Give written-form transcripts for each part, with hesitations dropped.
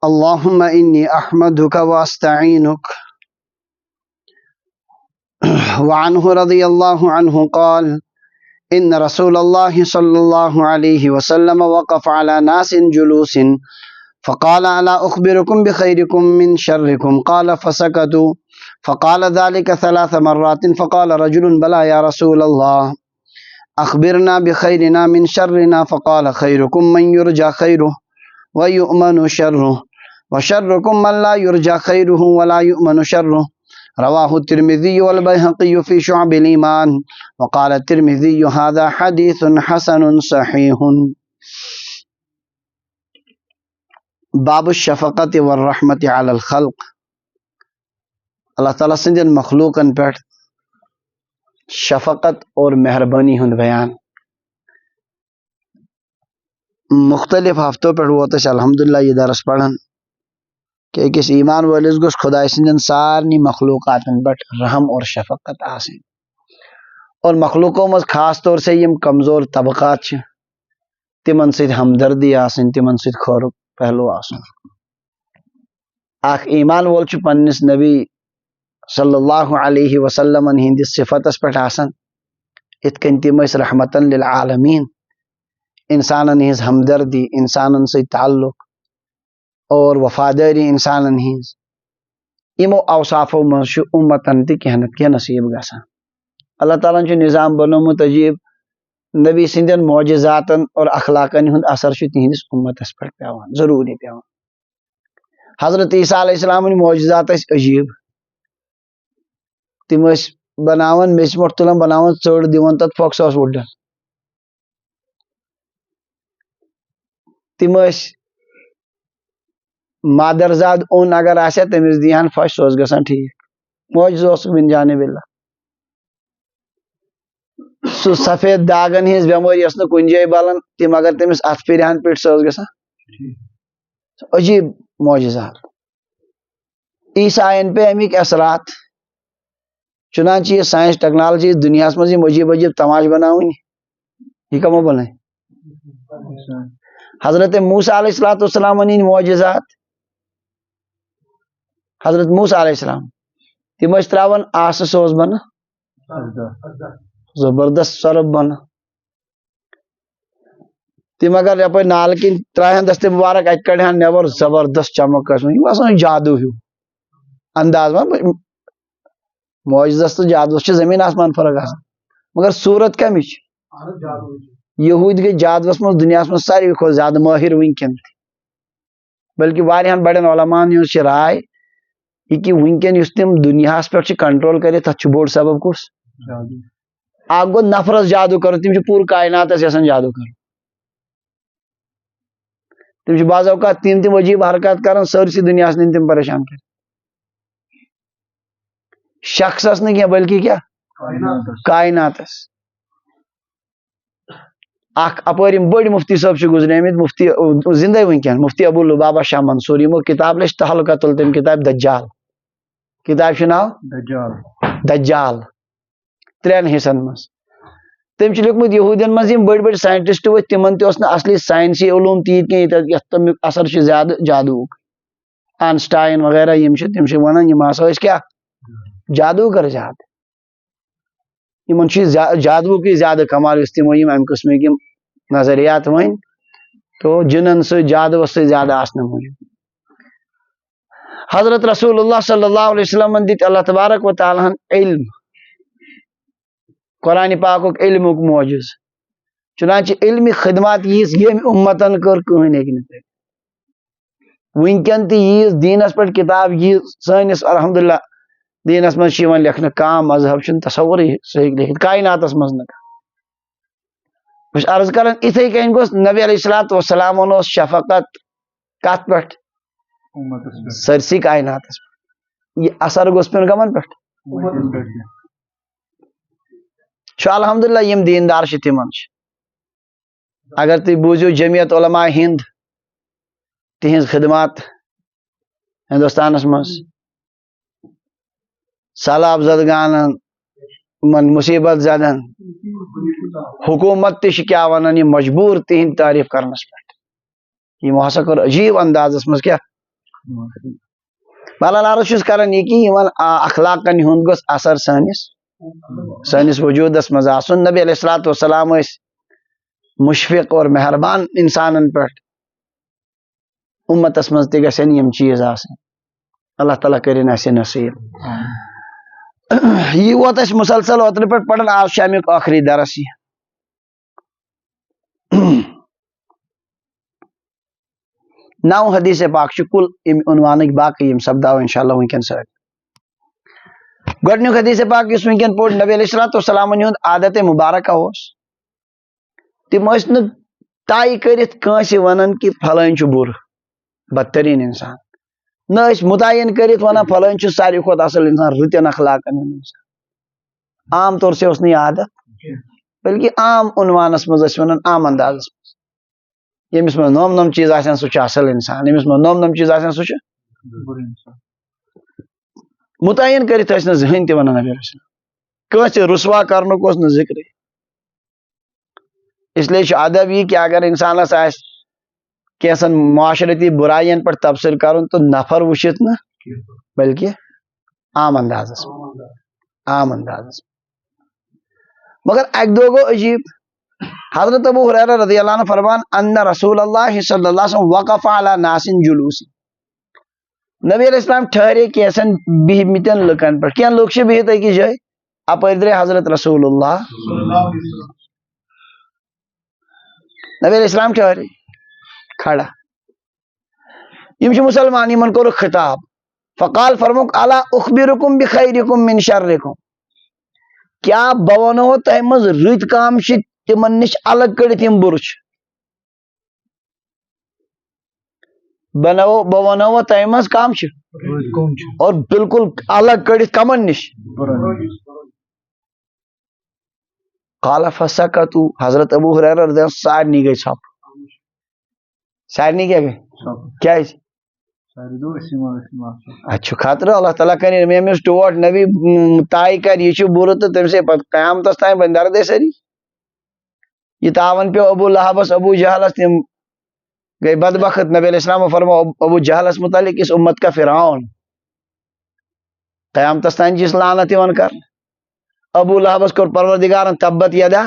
اللهم إني أحمدك وأستعينك. وعنه رضي الله عنه قال إن رسول الله صلى الله عليه وسلم وقف على ناس جلوس فقال ألا أخبركم بخيركم من شركم؟ قال فسكتوا فقال ذلك 3 مرات فقال رجل بلى يا رسول الله أخبرنا بخيرنا من شرنا؟ فقال خيركم من يرجى خيره ويؤمن شره وشركم من لا يرجى خيره ولا يؤمن شره. رواه الترمذي والبيهقي في شعب الإيمان وقال الترمذي هذا حديث حسن صحيح. باب الشفقت والرحمت علی الخلق. اللہ تعالیٰ سندین مخلوقن پہ شفقت اور مہربانی ہند بیان. مختلف ہفتوں پہ ووت الحمدللہ یہ درس پڑھن کہ أکس ایمان وٲلِس گوٚژھ خداے سندین سارنی مخلوقاتن پہ رحم اور شفقت آسن، اور مخلوقوں مز خاص طور سے یم کمزور طبقات چھ تمن سۭتۍ ہمدردی آسن، تمن سۭتۍ خورُک پہلو آسن. اخ ایمان وول چھ پننس نبی صلی اللہ علیہ وسلم ہندس صفتس پہ آسن ات کن تم رحمتن للعالمین، انسانن ہز ہمدردی، انسانن سے تعلق اور وفاداری انسانن ہز یمو اوصافو مز امتن تہ کینہ نتہ کینہ نصیب گژھان. اللہ تعالیٰ چھ نظام بنومت عجیب، نبی سندین معجزاتن اور اخلاقن ہند اثر چھ تہندس امتس پہ پیوان، ضروری پیوان. حضرت عیسیٰ علیہ السلام معجزات عجیب، تم بناون میچ مٹ تلان بناون ژر دِوان تت پھۄکھ سۄ ٲس وٕڈان. تم مادرزاد اون اگر آسہِ ہا تٔمِس دِیہن پھش سُہ اوس گژھان ٹھیک. معجزٕ اوسُکھ من جانب اللہ. سُہ سفید داغن ہٕنٛز بٮ۪مٲرۍ ٲس نہٕ کُنہِ جایہِ بلان، تِم اگر تٔمِس اتھ پھرہن پیٹھ سۄ ٲس گژھان عجیب معجزات. عیسائین پہ امِکۍ اثرات، چنانچہ یہ سائنس ٹیکنالوجی دنیا مز عجیب عجیب تماش بناؤن، یہ کمو بنائے؟ حضرت موسیٰ علیہ السلام ہند معجزات. حضرت موسیٰ علیہ السلام تم تراون آسہ سوز بن زبردست سرب بن. تم اگر یپ نال کن ترہن دست مبارک ات کڑہن نبر زبردست چمک آسان جادو ہیو انداز. معجزس تو جادوس چھ زمین آسمان فرق آسان، مگر صورت کمچ یہود گئی جادوس مز دنیا مز ساروی کھت زیادہ ماہر ونکن، بلکہ واریاہن بڑن علمان ہز رائے یہ کہ ونکن اس تم دنیا پہ کنٹرول کرے تر بوڑ سبب کس اخ گو نفرس جادو کر، تم پور کائنات یسان جادو کر. تم بعض اوقات تم عجیب حرکات کران سرسی دنیا نن تم پریشان کر. شخصس نہ کیا بلکہ کیا کائناتس. اخ اپرم بڑ مفتی صاحب گزرے مفتی زندہ ونکن مفتی ابو لبابہ شاہ منصور، یمو کتاب لچ تہلکۃ تم کتاب دجال، کتاب ناو دجال 3 حصن مز. تم لکھمت یہودین مز بڑ بڑ سائنٹسٹ ورت تمن تہ اصلی سائنسی علوم تیت کھین یت تمیک اثر زیادہ جادوک. آئنسٹائن وغیرہ تم ونان یم ہسا کیا جادو کر زیادہ. یمن جادو کی زیادہ کمال اس تمو ام قسمک نظریات ون تو جنن سے جادو سے زیادہ آسن موجود. حضرت رسول اللہ صلی اللہ علیہ وسلم دت اللہ تبارک و تعالیٰ علم، قرآن پاک علم معجز. چنانچہ علمی خدمات یس یم امتن کر کہین ہیکہ ونکن تیس دینس پہ کتاب یہ سانس الحمدللہ دینس مز لکھنے کام مذہب تصور صحیح لکھت کائناتس مز نا. بس عرض کران اتھے کن گوس نبی علیہ الصلوۃ والسلام شفقت کت پہ سرسی کائناتس پہ یہ اثر گوس پین کمن پہ الحمدللہ یم دیندار تمن. اگر تھی بوزیو جمعیت علماء ہند تہذ خدمات ہندوستانس مز سہلاب زدگان من مصیبت زدن حکومت تہ کیا ونان یہ مجبور تہند تعریف کرنس پہ. یہ ہسا کر عجیب اندازس مز کیا بہرحال عرض چھس کران یہ کہ یمن اخلاقن ہند گوس اثر سانس وجودس مز آسن نبی علیہ الصلوۃ والسلام مشفق اور مہربان انسانن پہ امتس مز تہ گژھن یم چیز آسن اللہ تعالیٰ کرن اسہ نصیب یہ ووت اس مسلسل اوتر پہ پڑھن آج شامیک آخری درس یہ نو حدیث پاک کل عنوانک باقی یم سپداو انشاءاللہ ونکن سر گۄڈنیُک حدیث پاک یُس ونکن پوٚر نبی علیہ الصلوۃ والسلام ہُنٛد عادت مبارکہ اوس تم ٲسۍ نہٕ طے کٔرِتھ کٲنٛسہِ ونان کہ فلٲنۍ چھُ بُرٕ بدترین انسان نہ ٲسۍ متعین کٔرِتھ ونان فلٲنۍ چھُ ساروی کھۄتہٕ اصل انسان رٕتٮ۪ن اخلاقن ہُنٛد انسان عام طور سے اوس نہٕ یہِ عادت بلکہ عام عنوانس منٛز ٲسۍ ونان عام اندازس منٛز ییٚمِس منٛز نوم چیٖز آسن سُہ چھُ اصل انسان ییٚمِس منٛز نوم چیٖز آسن سُہ چھُ متعین کٔرِتھ ٲسۍ نہٕ زٕہٕنۍ تہِ ونان نبی رسول کٲنٛسہِ رسوا کرنُک اوس نہٕ ذکرے اس لیے چھُ ادب یہ کہ اگر انسانس آسہِ کینٛژن معاشرتی برائین پہ تبصرٕ کرُن تو نفر وٕچھِتھ نہٕ بلکہ عام اندازس مگر اکہِ دۄہ گوٚو عجیب حضرت ابو ہریرہ رضی اللہ عنہ فرمان ان رسول اللہ صلی اللہ علیہ وسلم وقف علی ناس جلوس نبی علیہ السلام ٹھہرے کینٛژن بہمتین لُکن پہ کینٛہہ لُکھ چھِ بِہِتھ أکِس جایہِ اپٲرۍ درٛاے حضرت رسول اللہ نبی علیہ السلام ٹھہرے کھڑا یم چھِ مسلمان یمن کوٚرُکھ خطاب فقال فرموک الا اخبرکم بخیرکم من شرکم کیا بہٕ ونو تۄہہِ منٛز رٕتۍ کام چھِ تمن نش الگ کڑتھ یم بُرٕ چھِ بہٕ ونو تۄہہِ منٛز کم چھِ اور بالکل الگ کڑتھ کمن نش قال فسکتوا حضرت ابو ہریرہ رضی اللہ عنہ سارنٕے گٔے ژھۄپہٕ سارنٕے کیٛاہ گٔے کیٛازِ اتھ چھُ خطرٕ اللہ تعالیٰ کرِ ییٚمِس ٹوٹھ نبی طے کر یہ چھُ بُرٕ تہٕ تٔمۍ سٕے پتہٕ قیامتس تام بنہِ دردے سٲری یہ تاون پیو ابو لہبس ابو جہلس تم گئی بدبخت نبی علیہ السلام فرمو ابو جہلس متعلق اس امت کا فرعون قیامتس تام جس لعنت یوان کر ابو لہبس کوٚر پروردگارن تبت یدا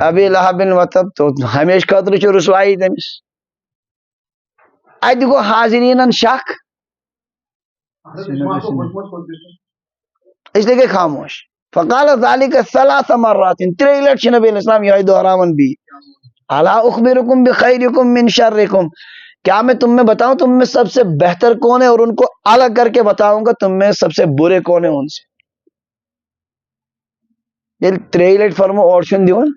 ابی لہب وتب تو ہمیشہ خٲطرٕ چھُ رسوائی تٔمِس اتہِ گوٚو حاضریٖنن شک اس لیے گٔے خاموش فقال ذلك ثلاث مرات ترٛیٚیہِ لٹہِ چھِ نبی علیہ السلام یہے دہراوان بھی الا اخبرکم بخیرکم من شرکم کیا میں تم میں بتاؤں تم میں سب سے بہتر کون ہے اور ان کو الگ کر کے بتاؤں گا تم میں سب سے برے کون ہیں ان سے ییٚلہِ ترٛیٚیہِ لٹہِ فرمو اور چھُنہٕ دِوان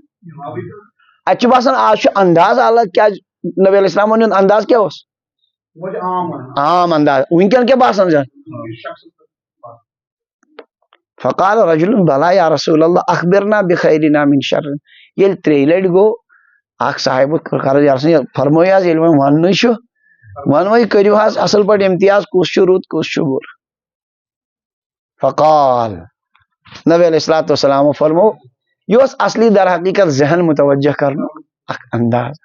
اتہِ چھُ باسان آز چھُ انداز الگ کیٛازِ نبی علیہ السلامن ہُنٛد انداز کیٛاہ اوس عام انداز ونکٮ۪ن کیٛاہ باسان زن فقال رجل بلا یا رسول اللہ اخبرنا بخیرنا من شر ییٚلہِ ترٛیٚیہِ لٹہِ گوٚو اکھ صاحب قرض یا رسول فرمٲیو حظ ییٚلہِ وۄنۍ وننُے چھُ ونوٕے کٔرِو حظ اصل پٲٹھۍ امتیاز کُس چھُ رُت کُس چھُ بُرٕ فقال نبی علیہ الصلوۃ والسلام فرمو یہ اوس اصلی در حقیقت ذہن متوجہ کرنُک اکھ انداز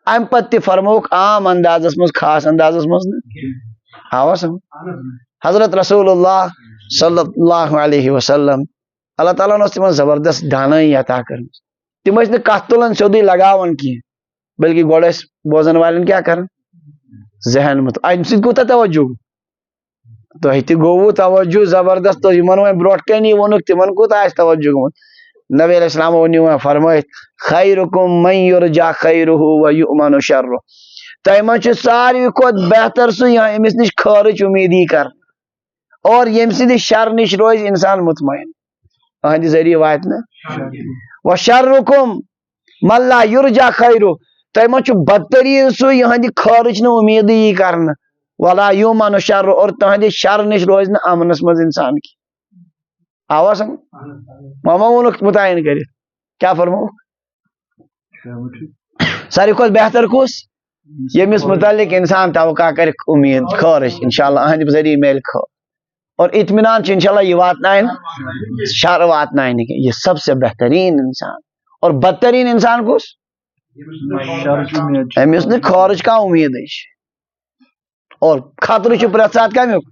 امہِ پتہٕ تہِ فرموک عام اندازس منٛز خاص اندازس منٛز نہٕ آوا سمجھ حضرت رسول اللہ صلی اللہ علیہ وسلم اللہ تعالیٰ اوس تمن زبردست دانٲیی عطا کٔرمٕژ تم ٲسۍ نہٕ کتھ تُلان سیوٚدُے لگاوان کینٛہہ بلکہ گۄڈٕ ٲسۍ بوزن والٮ۪ن کیٛاہ کران ذہن مت امہِ سۭتۍ کوٗتاہ توجہ تۄہہِ تہِ گوٚوٕ توجہ زبردست تہٕ یِمن وۄنۍ برونٛٹھ کَنی ووٚنُکھ تِمن کوٗتاہ آسہِ توجہ گوٚمُت نبی علیہ السلام ووٚن یہِ فرمٲیِتھ خیرکم من یرجا خیرہ ویؤمن شرہ تۄہہِ منٛز چھُ ساروی کھۄتہٕ بہتر سُہ ییٚمِس نِش خٲرٕچ اُمیٖد یی کرنہٕ اور ییٚمہِ سٕنٛدِ شر نِش روزِ انسان مطمعین أہنٛدِ ذٔریعہٕ واتہِ نہٕ وشرکم من لا یرجا خیرہ تۄہہِ منٛز چھُ بدتریٖن سُہ یِہنٛدِ خٲرٕچ نہٕ اُمیٖدٕے یی کرنہٕ ولا یؤمن شرہ اور تُہنٛدِ شر نِش روزِ نہٕ امنس منٛز انسان کینٛہہ آوا سمجھ ماما ووٚنُکھ متعین کٔرِتھ کیٛاہ فرمووُکھ ساروی کھۄتہٕ بہتر کُس ییٚمِس متعلق انسان توقع کرِ امید خٲرٕچ انشاءاللہ أہنٛدِ ذٔریعہٕ میلہِ خٲر اور اطمینان چھُ انشاءاللہ یہ واتنائے شر واتنائے نہٕ کینٛہہ یہ سب سے بہترین انسان اور بدترین انسان کُس امس نا خارج کا امید اور خطر پرت سات کمیک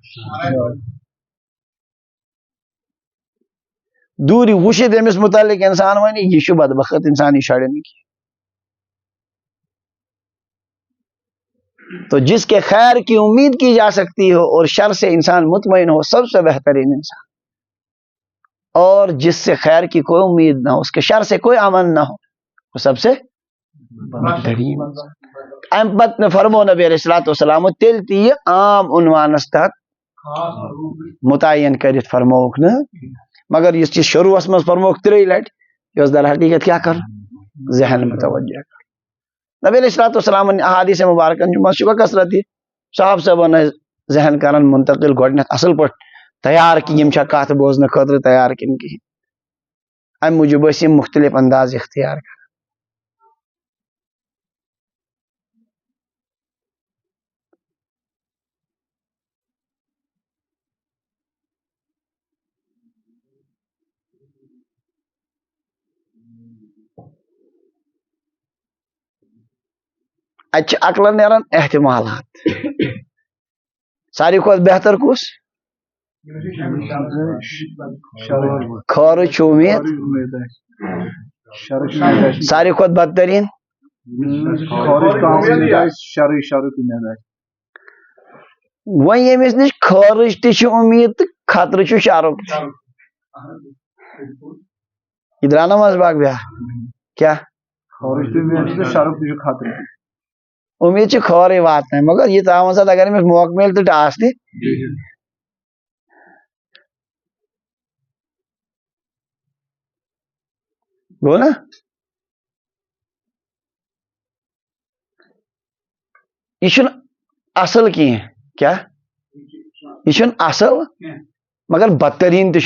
دوری وشت امس متعلق انسان ونی یہ بدبخت انسان یہ شڑ کی تو جس کے خیر کی امید کی جا سکتی ہو اور شر سے انسان مطمئن ہو سب سے بہترین انسان، اور جس سے خیر کی کوئی امید نہ ہو اس کے شر سے کوئی امن نہ ہو وہ سب سے بہترین ام پت میں فرمو نبی علیہ السلام تیل تی عام عنوان تحت متعین کرت فرموک نا مگر اس چیز شروع مز فرموک 3 لٹ یہ در حقیقت کیا کر ذہن متوجہ کر نبی علیہ السلام احادیث مبارکن شبہ کثرت صاحب صاحب ذہن کرن منتقل گۄڈنیتھ اصل پٲٹھۍ تیار کہ یم چھا کتھ بوزنہ خاطر تیار کن کہین ام موجوب ٲسۍ یم مختلف انداز اختیار کر اتھ عقلن نیران احتمالات ساروی کھۄتہٕ بہتر کس خارج امید ساروی کھۄتہٕ بدترین وۄنۍ ییٚمِس نش خارج تہِ چھِ امید تہٕ خطرٕ چھُ شرُک یہ درٛاو نا منٛزٕ باگ بیٛاکھ کیٛاہ امید چھ خورے واتن مگر یہ تمام سات اگر امس موقع مل تو ٹاس تہ گو نا یہ اصل کی کیا یہ اصل مگر بدترین تہ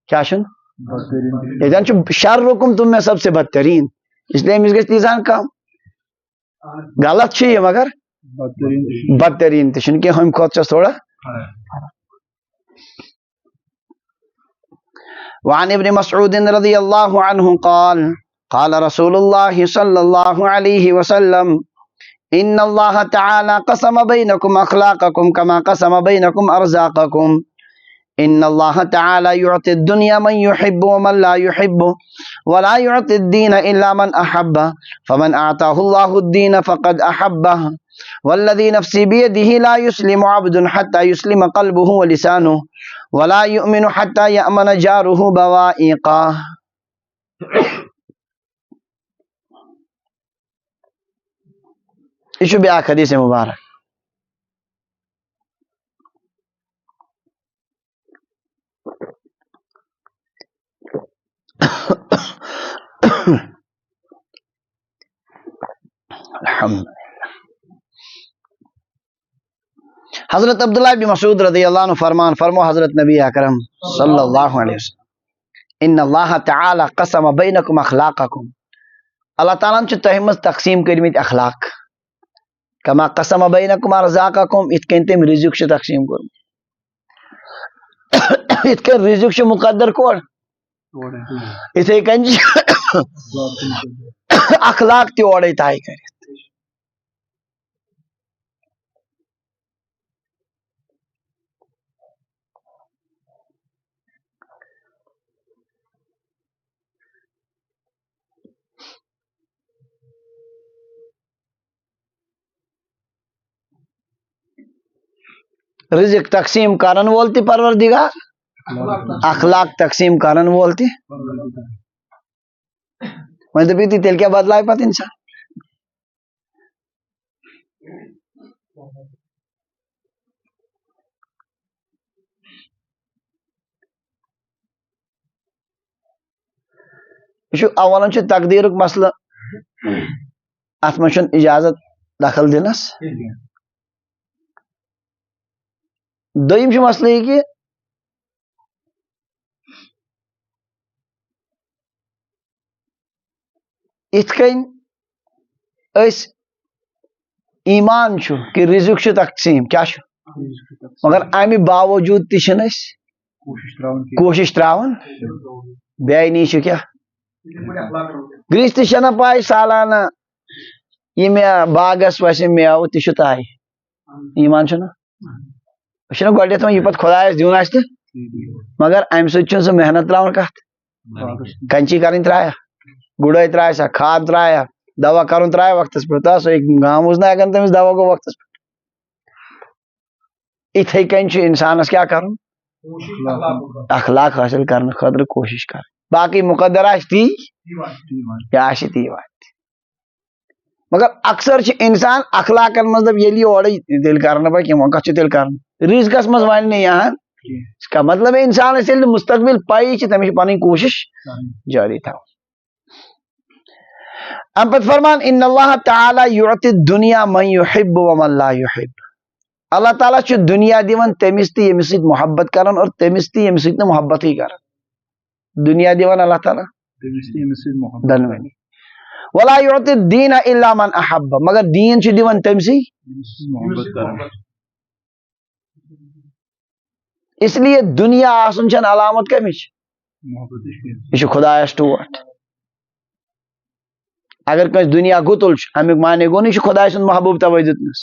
کیا یہ شر رکم تم میں سب سے بدترین اس لیے امس گھس تیزان کم غلط یہ مگر بدترین تہ کہ ہم کھت تھوڑا وعن ابن مسعود رضی اللہ عنہ قال قال رسول اللہ صلی اللہ علیہ وسلم ان اللہ تعالی قسم بینکم اخلاقکم کما قسم بینکم ارزاقکم ان اللہ تعالی يعطي الدنيا من يحب ومن لا يحب ولا يعطي الدين الا من احب فمن اعطاه الله الدين فقد احبه والذي نفسي بيده لا يسلم عبد حتى يسلم قلبه ولسانه ولا يؤمن حتى يأمن جاره بوائقه یہ بیاکھ حدیث مبارک حضرت عبداللہ بن مسعود رضی اللہ عنہ فرمو حضرت نبی اکرم صلی اللہ علیہ وسلم ان اللہ تعالی قسم بینکم اخلاقکم اللہ تعالیٰ چھ تہ مز تقسیم کرمت اخلاق کما قسم بینکم ارزاقکم ات کن تم رزق چھ تقسیم کرمت ات کن رزق چھ مقدر کور اتھے کن اخلاق تہ اوڑے طے کرت رزق تقسیم کرن وول تہ پروردگار اخلاق تقسیم کرن وول تہ وۄنۍ دپی تیٚلہِ کیٛاہ بدلایہِ پتہٕ انسان یہ اولن تقدیرک مسئلہ ات مز اجازت دخل دنس دویم مسئلہ یہ کہ ات کن ایمان کہ رزق تقسیم کیا مگر امہ باوجود تہ کوشش تراون بے نی کیا گریس تہ نا پاے سالانہ یہ مےٚ باغس وسہِ میوٕ تہِ چھُ تاے ایمان چھُنہ أسۍ چھِنہ گۄڈٕنٮ۪تھ وۄنۍ یہِ پتہٕ خۄدایس دیُن آسہِ تہٕ مگر امہِ سۭتۍ چھُنہٕ سُہ محنت تراوان کتھ کنچی کرٕنۍ ترایا گُڈٲے تراے سا کھاد ترایا دوا کرُن ترایا وقتس پٮ۪ٹھ تس گام وُزناے اگر تٔمِس دوا گوٚو وقتس پٮ۪ٹھ اِتھے کٔنۍ چھُ انسانس کیٛاہ کرُن اخلاق حٲصِل کرنہٕ خٲطرٕ کوٗشش کرٕنۍ باقٕے مُقدر آسہِ تی یہِ آسہِ تی واتہِ مگر اکثر چھِ انسان اخلاقن منٛز دپ ییٚلہِ یورے تیٚلہِ کرٕ نہٕ بہٕ کینٛہہ وۄنۍ کتھ چھُ تیٚلہِ کرُن رزقس منٛز ونہِ نہٕ یہان اس کا مطلب ہے انسانس ییٚلہِ نہٕ مستقبل پایی چھِ تٔمِس چھِ پنٕنۍ کوٗشش جاری تھاوٕنۍ ام پتہٕ فرمان ان اللہ تعالی یعطی الدنیا من یحب ومن لا یحب اللہ تعالیٰ چھُ دنیا دِوان تٔمِس تہِ ییٚمِس سۭتۍ محبت کران اور تٔمِس تہِ ییٚمِس سۭتۍ نہٕ محبتٕے کران دنیا دِوان اللہ تعالیٰ دۄنوٕنی ولا یعطی الدین الا من احب مگر دیٖن چھُ دِوان تٔمسٕے اس لیے دنیا آسُن چھنہٕ علامت کمِچ یہِ چھُ خۄدایس ٹوٹھ اگر کٲنٛسہِ دُنیا گُتُل چھُ امیُک معنی گوٚو نہٕ یہِ چھُ خۄداے سُنٛد محبوٗب توے دیُتنس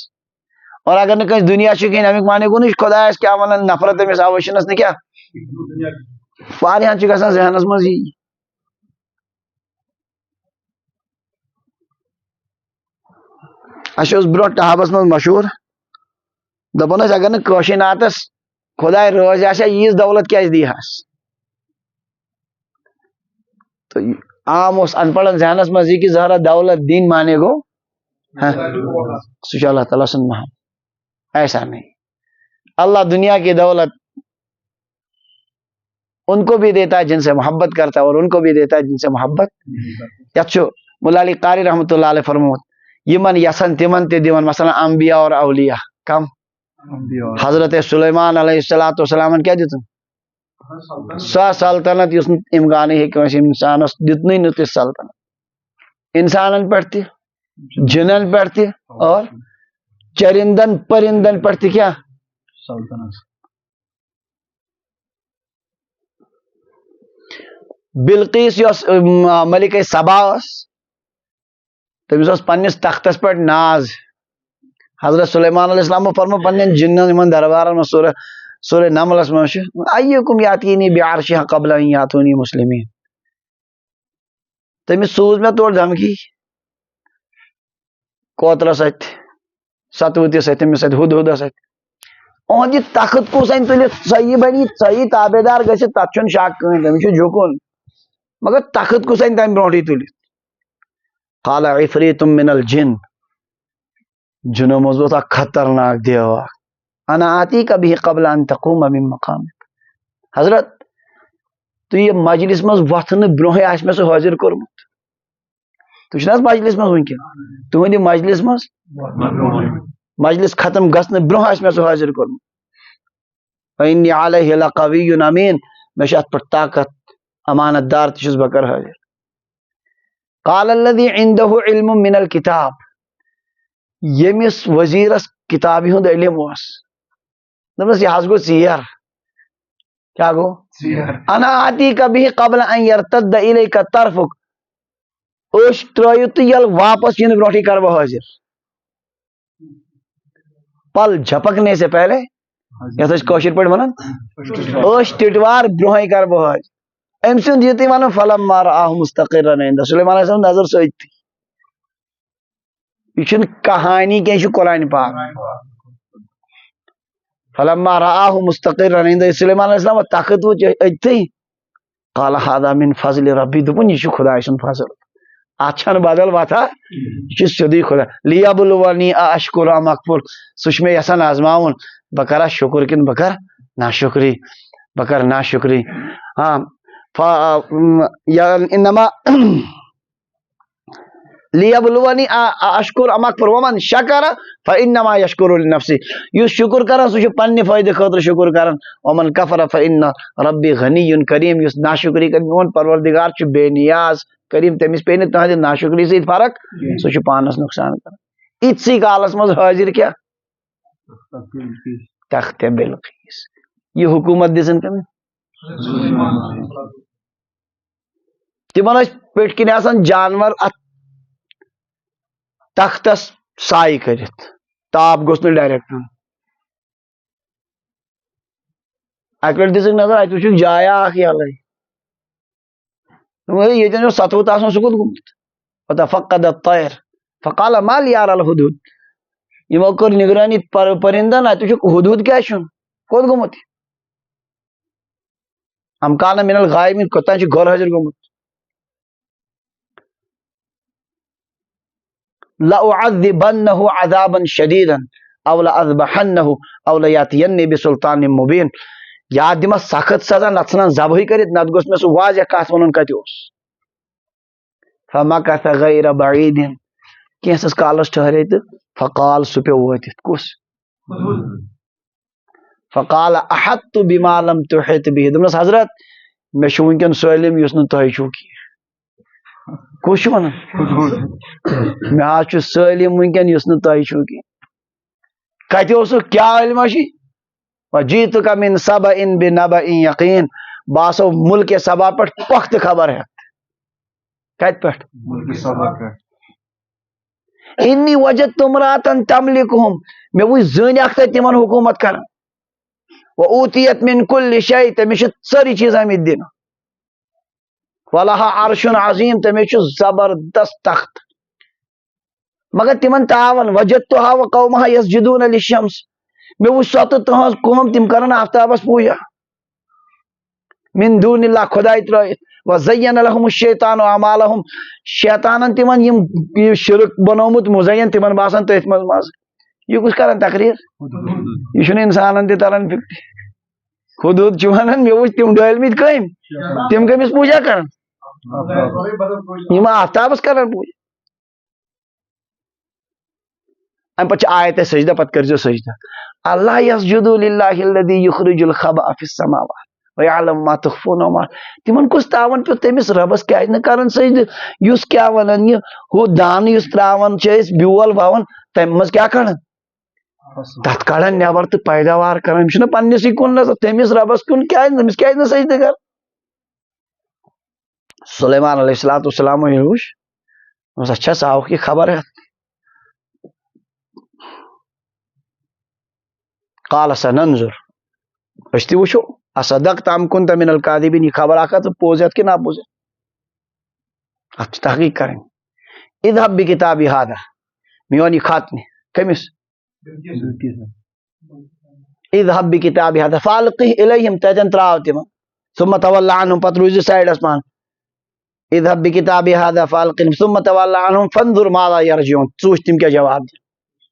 اور اگر نہٕ کٲنٛسہِ دُنیا چھُ کِہیٖنۍ امیُک معنی گوٚو نہٕ یہِ چھُ خۄدایس کیٛاہ ونان نفرت أمِس اوے چھُنس نہٕ کیٛاہ واریاہن چھُ گژھان ذہنس منٛز یی اَسہِ اوس برونٛہہ ٹہابس منٛز مشہوٗر دپان ٲسۍ اگر نہٕ کٲشِر ناتس خۄداے رٲضۍ آسہِ ہا ییٖژ دولت کیٛازِ دِیہس تہٕ عام اوس ان پڑھن ذہنس منٛز یہِ کہِ ظٲہرا دولت دِنۍ مانے گوٚو سُہ چھُ اللہ تعالیٰ سُنٛد محبوب ایسا نہیں اللہ دنیا کی دولت ان کو بھی دیتا ہے جن سے محبت کرتا ہے اور ان کو بھی دیتا ہے جن سے محبت یتھ چھُ ملا علی قاری رحمۃ اللہ علیہ فرموت یمن یژھان تمن تہِ دِوان مثلاً انبیاء اور اولیاء کم حضرت سلیمان علیہ الصلوۃ والسلام کیٛاہ دِتُن سۄ سلطنت یُس نہٕ اِمکانٕے ہیٚکہِ کٲنٛسہِ انسانس دِتنٕے نہٕ تِژھ سلطنت انسانن پٮ۪ٹھ تہِ جِنن پٮ۪ٹھ تہِ اور چرندن پرندن پٮ۪ٹھ تہِ کیٛاہ بلقیس یۄس ملکے سبا ٲس تٔمِس اوس پننِس تختس پٮ۪ٹھ ناز حضرت سلیمان علیہ السلامو فرمو پننٮ۪ن جِنن یِمن دربارن منٛز سورہ نملس منٛز چھُ ایُکم یاتینی بعرشہا قبل ان یاتونی مسلمین تٔمِس سوٗز مےٚ تورٕ دھمکی کوترس اتھِ ستوٕتِس اتھِ تٔمِس اتھِ ہُدہُدس اتھِ اُہُنٛد یہِ تخت کُس اَنہِ تُلِتھ ژٕ بنی ژٕ تابے دار گٔژھِتھ تتھ چھُنہٕ شک کٕہٕنۍ تٔمِس چھُ جُکُن مگر تخت کُس اَنہِ تمہِ برونٛٹھٕے تُلِتھ قال عفریت من الجن جنو منٛز اوس اکھ خطرناک دیو انا آتیٖکَ بِہِ قبل ان تقوم من مقامک حضرت تُہۍ یہِ مجلس منٛز وۄتھنہٕ برونٛہٕے آسہِ مےٚ سُہ حٲضِر کوٚرمُت تُہۍ چھِنہٕ حظ مجلس منٛز وٕنکیٚن تُہنٛدِ مجلس منٛز مجلس ختم گژھنہٕ برونٛہہ آسہِ مےٚ سُہ حٲضِر کوٚرمُت وإنی علیہ لقوی امین مےٚ چھُ اتھ پٮ۪ٹھ طاقت امانت دار تہِ چھُس بہٕ کرٕ حٲضِر قال الذی عنده علم من الکتاب ییٚمِس وزیرس کتابہِ ہُنٛد علم اوس دوٚپنس یہِ حظ گوٚو ژیر کیٛاہ گوٚو انا آتیٖکَ بِہِ قبل ان یرتد الیکَ طرفک أچھ ترٲیِو تہٕ ییٚلہِ واپس یِنہٕ برونٛٹھٕے کرٕ بہٕ حٲضِر پل جھپکنے سے پہلے یتھ أسۍ کٲشِر پٲٹھۍ ونان أچھ ٹِٹوار برونٛہٕے کرٕ بہٕ حٲضِر أمۍ سُنٛد یُتُے ونان فلما رآہ مستقرا عندہ سلیمان علیہ السلام نظر سۭتی یہ چھُنہٕ کہانی کینٛہہ یہِ چھُ قرآنِ پاک فلما رآہ مستقرا عندہ سلیمان علیہ السلام تخت وٕچھ أتھی قال هذا من فضل ربی دوٚپُن یہِ چھُ خۄداے سُنٛد فضل اتھ چھنہٕ بدل وتھا یہِ چھُ سیٚودُے خۄدا لیبلونی اشکر ام اکفر سُہ چھُ مےٚ یژھان آزماوُن بہٕ کرا شُکر کِنہٕ بہٕ کرٕ ناشُکری بہٕ کرٕ ناشُکری انما لیبلونی اشکر ام اکفر ومن شکر فانما یشکر لنفسہ یُس شُکر کران سُہ چھُ پننہِ فٲیدٕ خٲطرٕ شُکر کران ومن کفر فان ربی غنی کریم یُس ناشُکری کرِ میون پروردگار چھُ بے نیاز کریم تٔمِس پیٚیہِ نہٕ تُہنٛدِ ناشُکری سۭتۍ فرق سُہ چھُ پانس نۄقصان کران یِتسٕے کالس منٛز حٲضِر کیٛاہ تختِ بلقیس یہِ حکوٗمت دِژٕن تٔمۍ تِمن ٲسۍ پٔتھۍ کِنۍ آسان جانور اتھ تختس سائے کرت تاپ گوس نہٕ ڈائریکٹ اکہ لٹہِ دِژٕکھ نظر اتہِ وٕچھُکھ جایا اکھ یلے ییٚتٮ۪ن اوس ستوُت آسان سُہ کوٚت گوٚمُت فتفقد الطير فقال ما لي ارى الهدهد یِمو کٔر نگرٲنی پرندن اتہِ وٕچھُکھ ہدہد کیٛاہ چھُن کوٚت گوٚمُت ام کان من الغائبین کوٚتام چھُ غٲر حٲضِر گوٚمُت لأعذبنه عذابا شديدا او لأذبحنه او ليأتيني بسلطان مبين یا دِمس سخت سزا نتہٕ ژھٕنن ذبحٕے کٔرِتھ نتہٕ گوٚژھ مےٚ سُہ واضح کتھ ونُن کتہِ اوس فمكث غير بعيد کینٛژس کالس ٹھہرے تہٕ فقال سُہ پیوٚو وٲتِتھ کُس فقال احطت بما لم تحط به دوٚپنس حضرت مےٚ چھُ وٕنکیٚن سٲلِم یُس نہٕ تۄہہِ چھُو کینٛہہ کُس چھُ ونان مےٚ حظ چھُ سٲلِم وٕنکیٚن یُس نہٕ تۄہہِ چھُو کینٛہہ کتہِ اوسُکھ کیٛاہ علما چھُے وجیتُک من سبأ بنبأ یقین بہٕ آسو مُلکہِ سبا پٮ۪ٹھ پۄختہٕ خبر ہٮ۪تھ کتہِ پٮ۪ٹھ انی وجدت امرأة تملکہم مےٚ وٕچھ زٔنۍ اکھ تتہِ تِمن حکوٗمت کران وأوتیت من کل شیء تٔمِس چھِ سٲری چیٖز آمٕتۍ دِنہٕ ولہا عرش عظیٖم تٔمِس چھُ زبردست تخت مگر تِمن تعاون وجدتها وقومها یسجدون للشمس مےٚ وٕچھ سۄ تہٕ تٕہنٛز قوم تِم کران آفتابس پوٗجا من دون اللہ خۄداے ترٲیِتھ وزین لهم الشیطان اعمالهم شیطانن تِمن یِم شرک بنومُت مزین تِمن باسان تٔتھۍ منٛز مزٕ یہِ کُس کران تقریر یہِ چھُنہٕ انسانن تہِ تران فکرِ ہدہد چھُ ونان مےٚ وٕچھ تِم ڈٲلمٕتۍ کٔمۍ تِم کٔمِس پوٗجا کران یِم آفتابس کران پوٗجا امہِ پتہٕ چھِ آیت سجدہ پتہٕ کٔرۍزیو سجدہ اللہ یسجدوا للہ الذی یخرج الخبأ فی السماوات ویعلم ما تخفون وما تِمن کُس تاوان پیوٚو تٔمِس رۄبس کیازِ نہٕ کران سجدٕ یُس کیٛاہ ونان یہِ ہُہ دانہٕ یُس تراوان چھِ أسۍ بیول ووان تمہِ منٛز کیٛاہ کڑان تتھ کڑان نٮ۪بر تہٕ پیداوار کران یِم چھِنہ پننسٕے کُن نظر تٔمِس رۄبس کُن کیازِ تٔمِس کیازِ نہٕ سجدٕ کران سلیمان علیہ الصلوۃ والسلام ییٚلہِ وٕچھ دوٚپُس اچھا ژٕ آوُکھ یہِ خبر ہٮ۪تھ قال سننظر أسۍ تہِ وٕچھو اصدقت ام كنت من الكاذبین یہِ خبر اکھ ژٕ پوٚز ہٮ۪تھ کِنہٕ اپوٚز ہٮ۪تھ اتھ چھِ تحقیق کرٕنۍ اذهب بکتابی هذا میون یہِ خط نہِ کٔمِس اذهب بکتابی هذا فالقه الیہم تتٮ۪ن تراو تِمن ثم تولى عنهم پتہٕ روٗزِ سایڈس پہن اذهب بکتابی هذا فالقه ثم تولى عنهم فانظر ماذا يرجعون ژٕ وٕچھ تِم کیٛاہ جواب دِن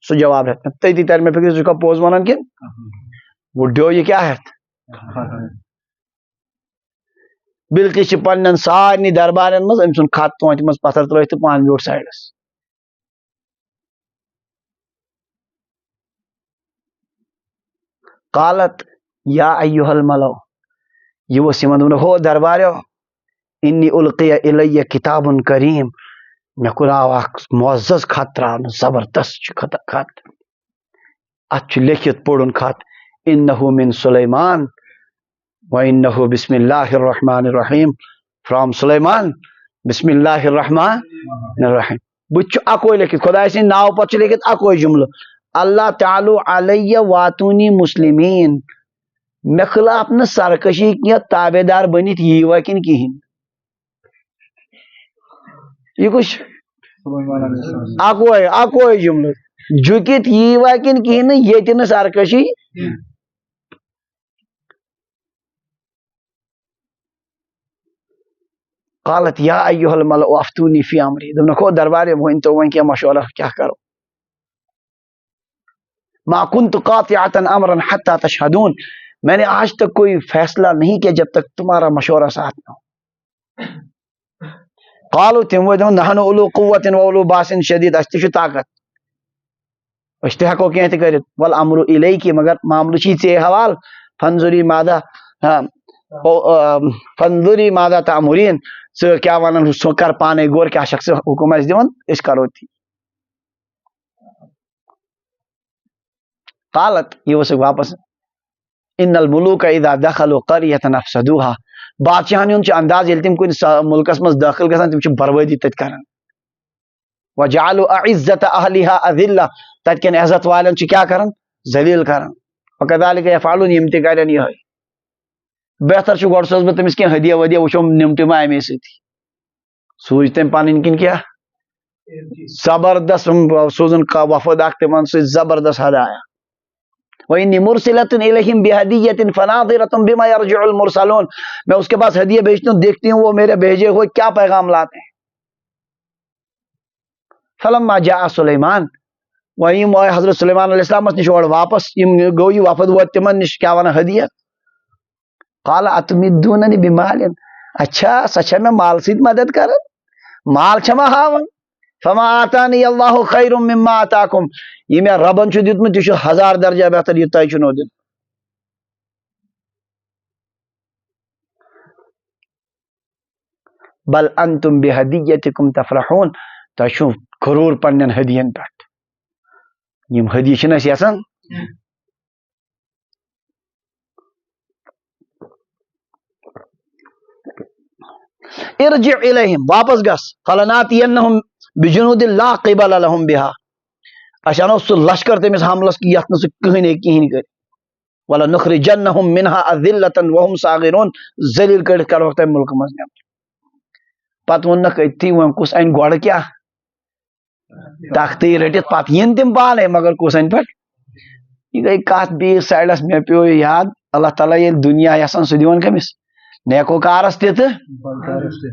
سُہ جواب ہٮ۪تھ مےٚ تٔتی تر مےٚ فکر ژٕ چھُکھا پوٚز ونان کِنہٕ وُڈیو یہِ کیٛاہ ہٮ۪تھ بلکہِ چھِ پننٮ۪ن سارنٕے دربارن منٛز أمۍ سُنٛد خط تونتہِ منٛز پتھر ترٲیِتھ تہٕ پانہٕ بیوٗٹھ سایڈس قالت یا ایُہا الملو یہِ اوس یِمن دوٚپُن ہو درباریو انی القی الیہ کتاب کریم مےٚ کُن آو اکھ معزز خط تراونہٕ زبردست چھُ خط اتھ چھُ لیکھِتھ پوٚرُن خط انہ من سلیمان وانہ بسم اللہ الرحمن الرحیم فرام سلیمان بسم اللہ الرحمن الرحیم بُتھِ چھُ اکوے لیکھِتھ خۄداے سٕنٛدِ ناوٕ پتہٕ چھُ لیکھِتھ اکوے جملہٕ اللہ تعالو علیہ واتونی مسلمین مےٚ خٕلاف نہٕ سرکشی کینٛہہ تابے دار بٔنِتھ ییٖوا کِنہٕ کِہینۍ یہِ کُس چھُ اکوے جملہٕ جُکِتھ ییٖوا کِنہٕ کِہینۍ نہٕ ییٚتہِ نہٕ سرکشی قالت یا ایُہا الملأ افتونی فی امری دوٚپنکھ ہو درباریو ؤنۍتو وۄنۍ کینٛہہ مشورہ کیٛاہ کرو ما كنت قاطعة امرا حتى تشهدون میں نے آج تک کوئی فیصلہ نہیں کیا جب تک تمہارا مشورہ ساتھ نہ ہو قالوا تِم وٲتۍ دوٚپُن نحن اولو قوة واولو باس شدید اسہِ تہِ چھُ طاقت أسۍ تہِ ہٮ۪کو کینٛہہ تہِ کٔرِتھ والامر الیکی مگر معاملہٕ چھُے ژےٚ حوالہٕ فانظری ماذا تأمرین ژٕ کیٛاہ ونان سُہ کر پانے غور کیٛاہ چھکھ ژٕ حُکم اَسہِ دِوان أسۍ کرو تی قالت یہِ ؤژھٕکھ واپس ان الملوک اذا دخلوا قرية افسدوها بادشاہن ہُنٛد چھُ انداز ییٚلہِ تِم کُنہِ مُلکس منٛز دٲخل گژھان تِم چھِ بربٲدی تتہِ کران وَجَعَلُوا أَعِزَّةَ أَهْلِهَا أَذِلَّةً تَتہِ کٮ۪ن عزت والٮ۪ن چھِ کیٛاہ کران ذلیل کران وَكَذَلِكَ يَفْعَلُونَ یِم تہِ کرن یِہوٚے بہتر چھُ گۄڈٕ سوزٕ بہٕ تٔمِس کینٛہہ ہدیہ ودیہ وٕچھو نِمٹہِ ما اَمے سۭتی سوٗزۍ تٔمۍ پَنٕنۍ کِنۍ کیٛاہ زبردست سوزُن وفد اکھ تِمن سۭتۍ زبردست ہدایا وَإِنِّي مُرْسِلَةٌ إِلَيْهِمْ بِهَدِيَّةٍ فَنَاظِرَةٌ بِمَا يَرْجِعُ الْمُرْسَلُونَ میں اس کے پاس ہدیہ بھیجتی ہوں دیکھتی ہوں وہ میرے بھیجے ہوئے کیا پیغام لاتے ہیں فَلَمَّا جَاءَ سُلَيْمَانُ وَيِم آئے حضرت سلیمان علیہ السلام نش اور واپس یم گوٚو یہِ وفد ووت تِمن نش کیٛاہ وَنان ہدیہ قال أتمدونني بمال اچھا سۄ چھےٚ مےٚ مال سۭتۍ مدد کران مال چھےٚ مےٚ ہاوان فما آتانی اللہ خیر مما آتاکم یہ مےٚ ربن چھُ دیُتمُت یہِ چھُ 1000 درجہ بہتر یہِ تۄہہِ چھُنو دیُتمُت بل انتم بہدیتکم تفرحون تۄہہِ چھُو غروٗر پننٮ۪ن ہدین پٮ۪ٹھ یِم ہدیہِ چھِنہٕ أسۍ یژھان ارجع الیہم واپس گژھ فلناتینہم بجنود لا قبل لهم بها أسۍ اَنو سُہ لشکر تٔمِس حملس یتھ نہٕ سُہ کٕہٕنۍ ہیٚکہِ کِہیٖنۍ کٔرِتھ ولنخرجنہم منها اذلة وهم صاغرون ذلیل کٔرِتھ کڑوکھ تۄہہِ مُلکہٕ منٛز نٮ۪بر پتہٕ ووٚننکھ أتھی وۄنۍ کُس انہِ گۄڈٕ کیٛاہ تختٕے رٔٹِتھ پتہٕ یِن تِم پانے مگر کُس انہِ پتہٕ یہِ گٔے کتھ بیٚیِس سایڈس مےٚ پیوٚو یہِ یاد اللہ تعالیٰ ییٚلہِ دُنیا یژھان سُہ دِوان کٔمِس نیکوکارس تہِ تہٕ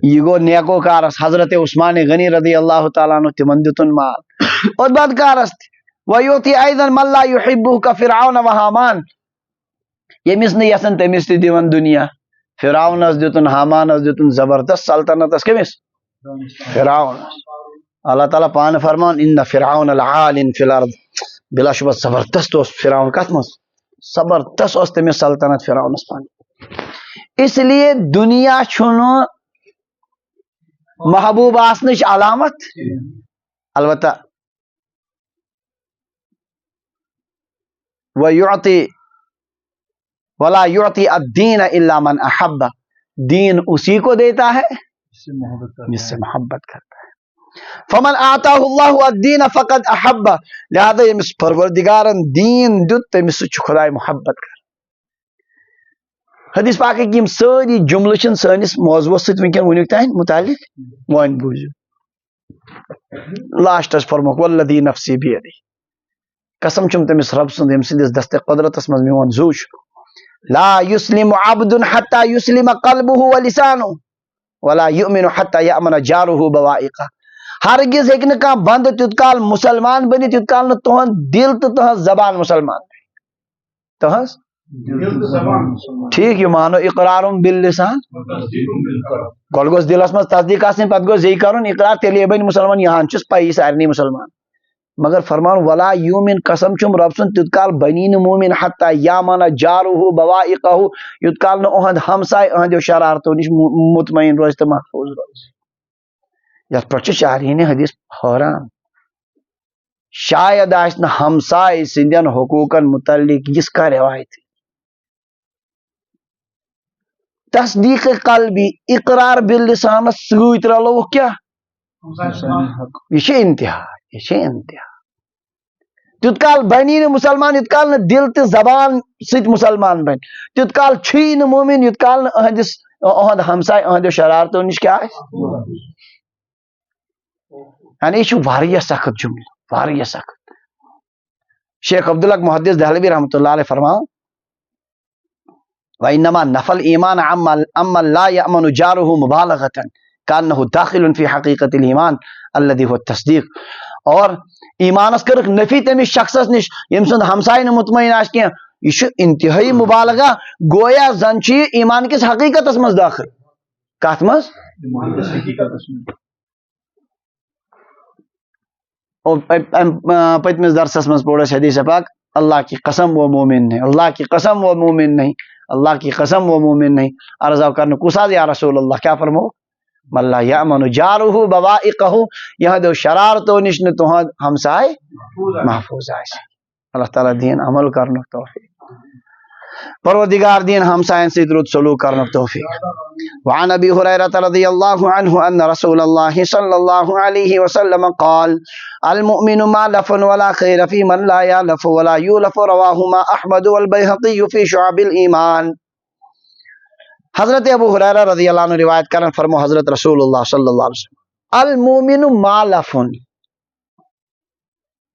یہِ گوٚو نیکوکارس حضرت عثمان غنی رضی اللہ تعالیٰ عنہ تِمن دِتُن مال اور بدکارس تہِ وَیُعطِی أَیضًا مَن لا یُحِبُّهُ کَفِرعون وَحامان ییٚمِس نہٕ یژھان تٔمِس تہِ دِوان دُنیا فرعونس دِتُن حامانس دِتُن زبردست سلطنتس کٔمِس فرعونس اللہ تعالیٰ پانہٕ فرمان اِنَّ فرعون لعالٍ فی الارض بلا شبہ زبردست اوس فرعون کتھ منٛز زبردست اوس تٔمِس سلطنت فرعونس پانہٕ اس لیے دنیا چھُنہٕ محبوب آسنٕچ علامت البتہ ولا يعطي الدین الا من احب دین اسی کو دیتا ہے جس سے محبت کرتا ہے فمن آتاہ اللہ الدین فقد احب لہذا ییٚمِس پروردگارن دین دیُت تٔمِس سۭتۍ چھُ خۄداے محبت کران حدیث پاکٕکۍ یِم سٲری جملہٕ چھِنہٕ سٲنِس موضوعس سۭتۍ وٕنکٮ۪ن وٕنیُک تام متعلق وۄنۍ بوٗزِو لاسٹس فرموکھ والذی نفسی بیدی قسم چھُم تٔمِس رب سُنٛد ییٚمہِ سٕنٛدِس دستِ قدرتس منٛز میون زُو چھُ لا یسلم عبد حتى یسلم قلبه ولسانه ولا یؤمن حتى یأمن جاره بوائقه ہرگز ہیٚکہِ نہٕ کانٛہہ بنٛدٕ تیُت کال مُسلمان بٔنِتھ یوٗت کال نہٕ تُہُنٛد دل تہٕ تُہنٛز زبان مُسلمان بنہِ تُہنٛز ٹھیٖک یہِ مانو اقرارُم باللسان گۄڈٕ گوٚژھ دِلس منٛز تصدیٖق آسٕنۍ پتہٕ گوٚژھ یی کرُن اقرار تیٚلے بنہِ مُسلمان یہان چھُس پایی سارنٕے مُسلمان مگر فرمان ولا یومن قسم چھُم رب سُنٛد تیُت کال بنی نہٕ مومن حتى یامن جارُہ بوائقہ یوٗت کال نہٕ اُہُنٛد ہمساے أہنٛدیو شرارتو نِش مطمعین روزِ تہٕ محفوظ روزِ یتھ پٮ۪ٹھ چھُ شارحیٖنِ حدیث حٲران شاید آسہِ نہٕ ہمساے سٕنٛدٮ۪ن حقوٗقن متعلق یِژھ کانٛہہ رِوایت تصدیٖق قلبی اقرار باللسانس سۭتۍ رلووُکھ کیٛاہ یہِ چھِ انتہا یہ چھِ انتہا تیُت کال بنی نہٕ مُسلمان یوٗت کال نہٕ دل تہٕ زبان سۭتۍ مُسلمان بنہِ تیُت کال چھُیی نہٕ مومن یوٗت کال نہٕ أہنٛد ہمساے أہنٛدیو شرارتو نِش کیٛاہ آسہِ یعنی یہِ چھُ واریاہ سخت جملہٕ واریاہ سخت شیخ عبداللہ محدث دہلوی رحمۃ اللہ علیہ فرماوان وَإِنَّمَا نَفَى الْإِيمَانَ عَمَّن لَا يَأْمَنُ جَارُهُ مُبَالَغَةً كَأَنَّهُ دَاخِلٌ فِي حَقِيقَةِ الْإِيمَانِ الَّذِي هُوَ التَّصْدِيقُ اور ایمانس کٔرٕکھ نفی تٔمِس شخصس نِش ییٚمہِ سُنٛد ہمساے نہٕ مطمعین آسہِ کینٛہہ یہِ چھُ انتہٲیی مُبالغہ گویا زن چھُ یہِ ایمان کِس حقیقتس منٛز دٲخل کتھ منٛز پٔتمِس درسس منٛز پوٚر اَسہِ حدیث پاک اللہ کی قسم وہ مومن نہیں اللہ کی قسم وہ مومن نہیں اللہ کی قسم وہ مومن نہیں عرض آو کرنہٕ کُس حظ یا رسول اللہ کیٛاہ فرموو من لا یأمن جارُہ بوائقہ یہنٛدیو شرارتو نِش نہٕ تُہنٛد ہمساے محفوظ آسہِ اللہ تعالیٰ دِیِن عمل کرنُک توفیٖق پروردگار دین ہمسائن سے درود سلوک کرنے توفیق. وعن ابی ہریرہ رضی اللہ عنہ ان رسول اللہ صلی اللہ علیہ وسلم قال المؤمن ما لف ولا خیر فی من لا یلف ولا یولف رواہما احمد والبیہقی فی شعب الایمان. حضرت ابو ہریرہ رضی اللہ عنہ روایت کرن فرمو حضرت رسول اللہ صلی اللہ علیہ وسلم المؤمن ما لف.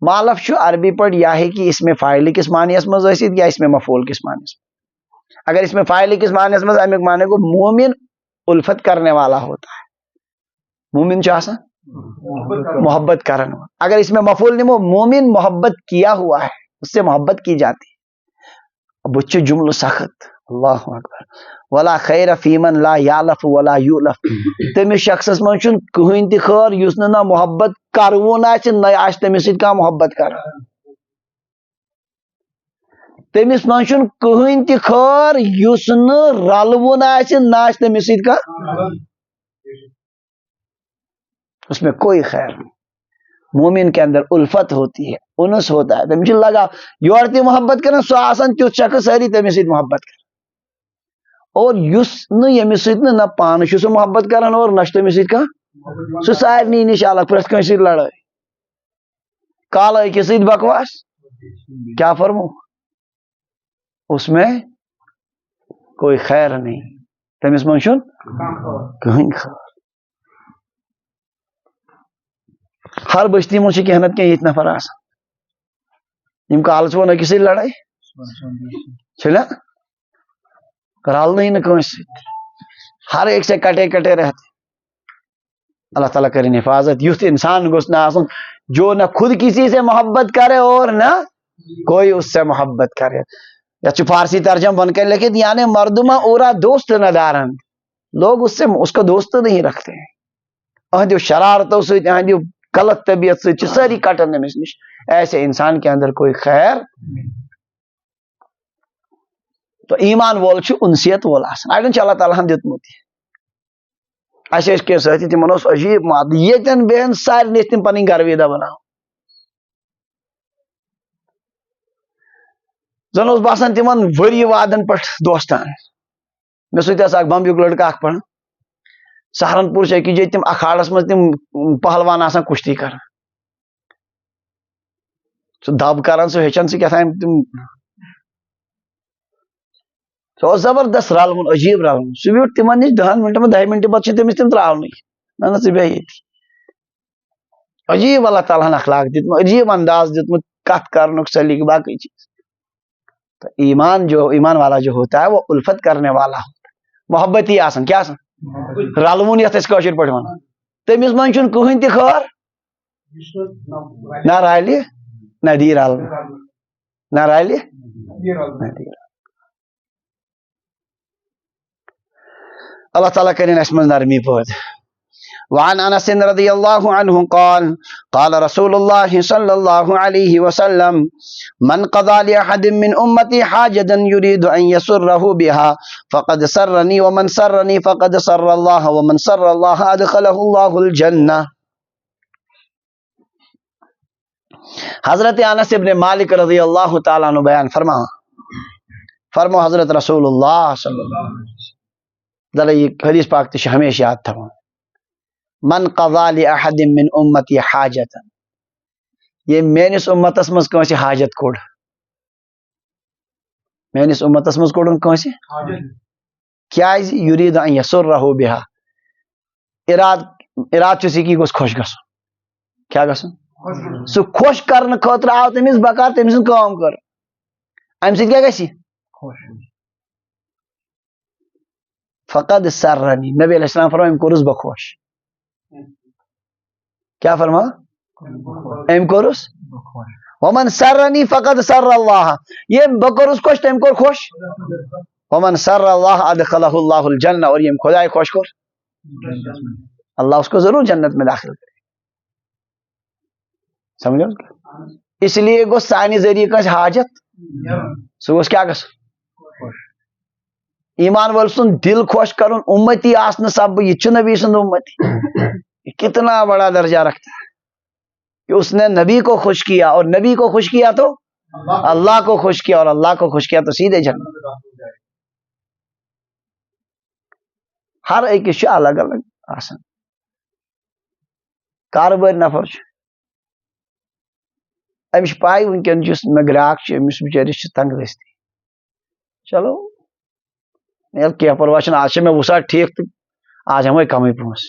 مالف چھو عربی پڑھ یا ہے کہ اس میں فاعل کس معنی اس میں زیسید یا اس میں مفعول کس معنی اس میں. اگر اس میں فاعل کس معنی اس میں امیک معنی کو مومن الفت کرنے والا ہوتا ہے. مومن چاہسا محبت کرنے والا. اگر اس میں مفعول نہیں مومن محبت کیا ہوا ہے اس سے محبت کی جاتی ہے. بچ جملہ سخت اللہ اکبر. ولا خیر فی من لا یالف ولا یولف. تمس شخصس من چھن کہین تہ خیر یس نہ محبت کرون آسہ نہ آس تمس سۭتۍ کانٛہہ محبت کر. تمس من چھن کہین تہ خیر یس نہ رلون آسہ نہ آس تمس سۭتۍ کانٛہہ. اس میں کوئی خیر نہیں. مومن کے اندر الفت ہوتی ہے انس ہوتا ہے. تمس لگا یور تہ محبت کرن سو آسان تیُتھ شخص ساری تمس سۭتۍ محبت کر. اور یس نہ یمس سۭتۍ نہ پانہٕ چھُ سُہ محبت کران اور نہ چھُ تمس سۭتۍ کانٛہہ سُہ سارنٕے نِش الگ. پرٛٮ۪تھ کٲنٛسہِ سۭتۍ لڑٲے کالہٕ أکِس سۭتۍ بکواس. کیا فرمو اس میں کوئی خیر نہیں. تمس من چھُنہٕ کٕہٕنۍ خیر. ہر بستی من کینٛہہ نتہٕ کینٛہہ یِتھۍ نفر آسان یم کالہٕ ژٕ ووٚن أکِس سۭتۍ لڑٲے چھنا رلنٕے نہٕ کٲنٛسہِ سۭتۍ. ہر ایک سے کٹے کٹے رہتے. اللہ تعالیٰ کریں حفاظت. یُتھ انسان گوٚژھ نہ آسُن جو نہ خود کسی سے محبت کرے اور نہ کوئی اس سے محبت کرے. یا فارسی ترجمہ بن کر لکھت یعنی مردمہ اورا دوست نہ دارند. لوگ اس کو دوست نہیں رکھتے ہیں. اہندیو شرارتوں سے اہندیو غلط طبیعت سے ساری کٹن تمس نش. ایسے انسان کے اندر کوئی خیر. تو ایمان وول چھ انسیت وول آسان. اڑین چھ اللہ تعالیٰ ہن دیتمت. اچھا اس کے ساتھ تمن اس عجیب مات یتن بہن سارے تم پن گرویدہ بناو. زن اس باسان تمن وری وادن پہ دوستان. مے سۭتۍ ٲس اکھ بمبیُک لڑکہٕ اکھ پران سہارنپور سے أکِس جایہِ تم اکھاڑس مز تم پہلوان آسان کشتی کران. سُہ دب کران سُہ ہیٚچھان سُہ کیٛاہ تم سُہ اوس زبردست رلوُن عجیب رلوُن. سُہ بیوٗٹھ تمن نش 10 منٹن 10 منٹہِ پتہٕ چھِ تٔمِس تم تراونٕے. نہ ژٕ بیٚہہ ییٚتی. عجیب اللہ تعالیٰ ہن اخلاق دیُتمُت عجیب انداز دیُتمُت کتھ کرنُک سلیقہٕ باقٕے چیز. تو ایمان والا جو ہوتا ہے وہ الفت کرنے والا ہوتا ہے. محبتی آسان کیا آسان رلوُن یتھ أسۍ کٲشِر پٲٹھۍ ونان. تٔمِس منٛز چھُنہٕ کٕہٕنۍ تہِ خٲر نہ رلہِ نہ دی رلنہٕ. نہ رلہِ نہ دی. اللہ تعالیٰ کریں اس من نرمی پٲدٕ. وعن انس رضی اللہ عنہ قال قال رسول اللہ صلی اللہ علیہ وسلم من قضى لأحد من امتی حاجة يريد ان يسره بها فقد سرني ومن سرني فقد سر الله ومن سر الله ادخله الله الجنة. حضرت انس ابن مالک رضی اللہ تعالیٰ عنہ بیان فرما حضرت رسول اللہ صلی اللہ علیہ وسلم ذرا یہ حدیث پاک تو ہمیشہ یاد تھا. من قضى لأحد من امتی حاجة یہ میانس امتس مز کنس حاجت کوڑ. میانس امتس مز کوڑن کنس کیاز یرید ان یسره بها اراد چھُس کہ گوٚژھ خۄش گژھُن. کیا گژھُن سُہ خۄش کرنہٕ خٲطرٕ آو تٔمِس بکار تٔمۍ سٕنٛز کٲم کٔر. امہِ سۭتۍ کیٛاہ گژھِ فقد سرنی. نبی علیہ السلام فرما أمۍ کوٚرُس بہٕ خۄش. کیا فرما أمۍ کوٚرُس ومن سرنی فقد سر اللہ. یہ بہٕ کوٚرُس خۄش تٔمۍ کوٚر خۄش. ومن سر اللہ ادخلہ اللہ الجنہ. اور یہ خدائے خۄش کوٚر اللہ اس کو ضرور جنت میں داخل کرے. سمجھو. اس لیے گوٚژھ سانہِ ذریعہ کٲنٛسہِ حاجت سُہ گوٚژھ کیٛاہ گژھُن ایمان وول سُنٛد دل خۄش کرُن. امتی آسنہٕ سببہٕ یہ چھُ نبی سُنٛد امتی. یہ کتنا بڑا درجہ رکھتا ہے کہ اس نے نبی کو خوش کیا اور نبی کو خوش کیا تو اللہ کو خوش کیا اور اللہ کو خوش کیا تو سیدھے جنت. ہر ایک الگ الگ آسان کاروبار نفر امس پائی ونکن جس میں گراک امس بچارس تنگ دستی چلو کیا پرواہ آج میں وسا ٹھیک تو آج ہمیں کم پونس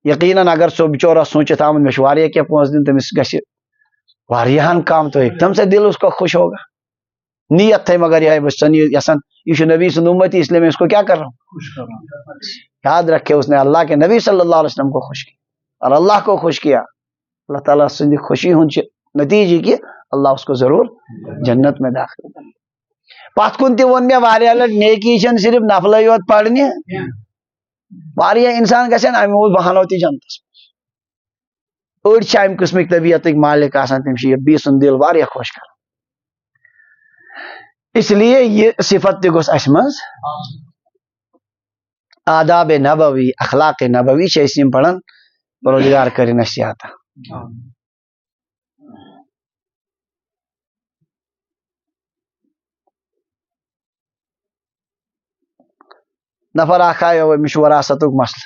یقیناً اگر سو بچور سوچت آمد میں کیا پونس دن تمس گھن کم تو ایک دم سے دل اس کو خوش ہوگا. نیت تھے مگر یہ بس یسن یہ نبی سن امتی اس لیے میں اس کو کیا کر رہا ہوں. یاد رکھے اس نے اللہ کے نبی صلی اللہ علیہ وسلم کو خوش کیا اور اللہ کو خوش کیا. اللہ تعالیٰ سے خوشی ہوں نتیجے کی اللہ اس کو ضرور جنت میں داخل کر. پت کن تون میں واریاہ لٹ نیکی چھن صرف نفل یوت پڑھنی واریاہ انسان گژھن امہ بہانو تہ جنتس اڑ چھ امہ قسمک طبیعتک مالک آسان تم یہ بی سن دل واریاہ خوش کر. اس لیے یہ صفت تہ گوس اس مز آداب نبوی اخلاق نبوی چھ یم پڑھن پروردگار کرن اس عطا. نفر اخ آیو امس وراثتک مسئلہ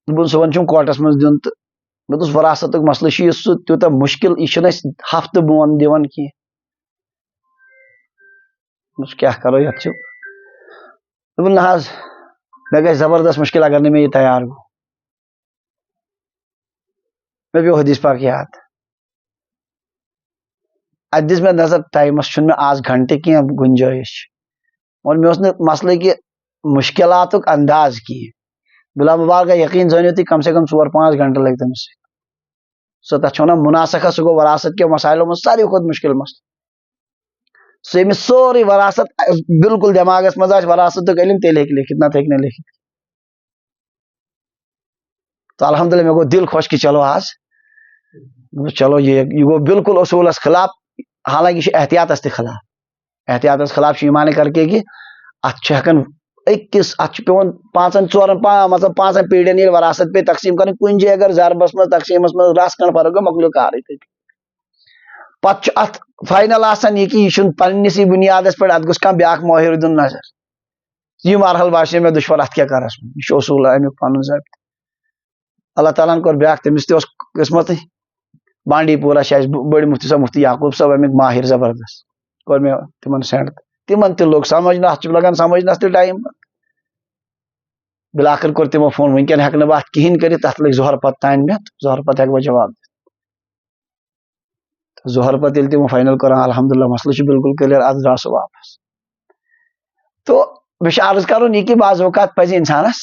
دن صبح چم کوٹس من دن تو مے دس وراثتک مسئلہ یہ سہ تیوتہ مشکل یہ ہفتہ بون دون کی کیا کرو یت دن نہ مے گژھِ زبردست مشکل اگر نہ مے یہ تیار گو مے پیو حدیث پاک یاد ات دس میں نظر ٹائمس چھ میں آج گھنٹے کی گنجائش اور مے اس مسئلہ کہ مشکلاتک انداز کی بلا مبارکہ یقین زانیو تھی کم سے کم 4-5 گھنٹے لگ تمس سو تک ونان مناسخہ سہ گو وراثت کے مسائلوں میں ساروی کھت مشکل مسئلہ سہ یمس سوری وراثت بالکل دماغس مز وراثت علم تیل ہیکہ لکھت نہ ہیکہ نہ لکھت. تو الحمدللہ مے گو دل خوش کہ چلو آج چلو یہ گو بالکل اصولس خلاف حالانکہ یہ احتیاطس تہ خلاف احتیاطس خلاف یہ مانے کر کے کہ ات ہیکن اکس ات پیون 5-4 مطلب 5 پیڑین یہ وراثت پہ تقسیم کریں کن جائے اگر ضربس مز تقسیمس مز رس کھنڈ فرق گو مکلو کار پتہ ات فائنل آسان یہ کہ یہ پنسی بنیادس پہ ات گوس کھانا بیاکھ ماہر دن نظر یہ مرحل باسے مے دشوار ات کیا کرس یہ اصول امیک پن ضابطہ. اللہ تعالیٰ ہن کور بیاکھ تمس تہ قسمت بانڈی پورہ بڑی مفتی صاحب مفتی یعقوب صاحب امیک ماہر زبردست کور مے تمن سینڈ تمن تہ لوگ سمجھ ات لگان سمجھنس تہ ٹائم بلاخر کور تمو فون ونکن ہیکہ نہ ات کہین کر تک لگ ظہر پتہ تان مے ظہر پتہ ہیکہ بہ جواب ظہر پتہ یل تمو فائنل کر الحمدللہ مسئلہ بالکل کلیئر ات درا سہ واپس. تو مے عرض کرن یہ کہ بعض اوقات پزِ انسانس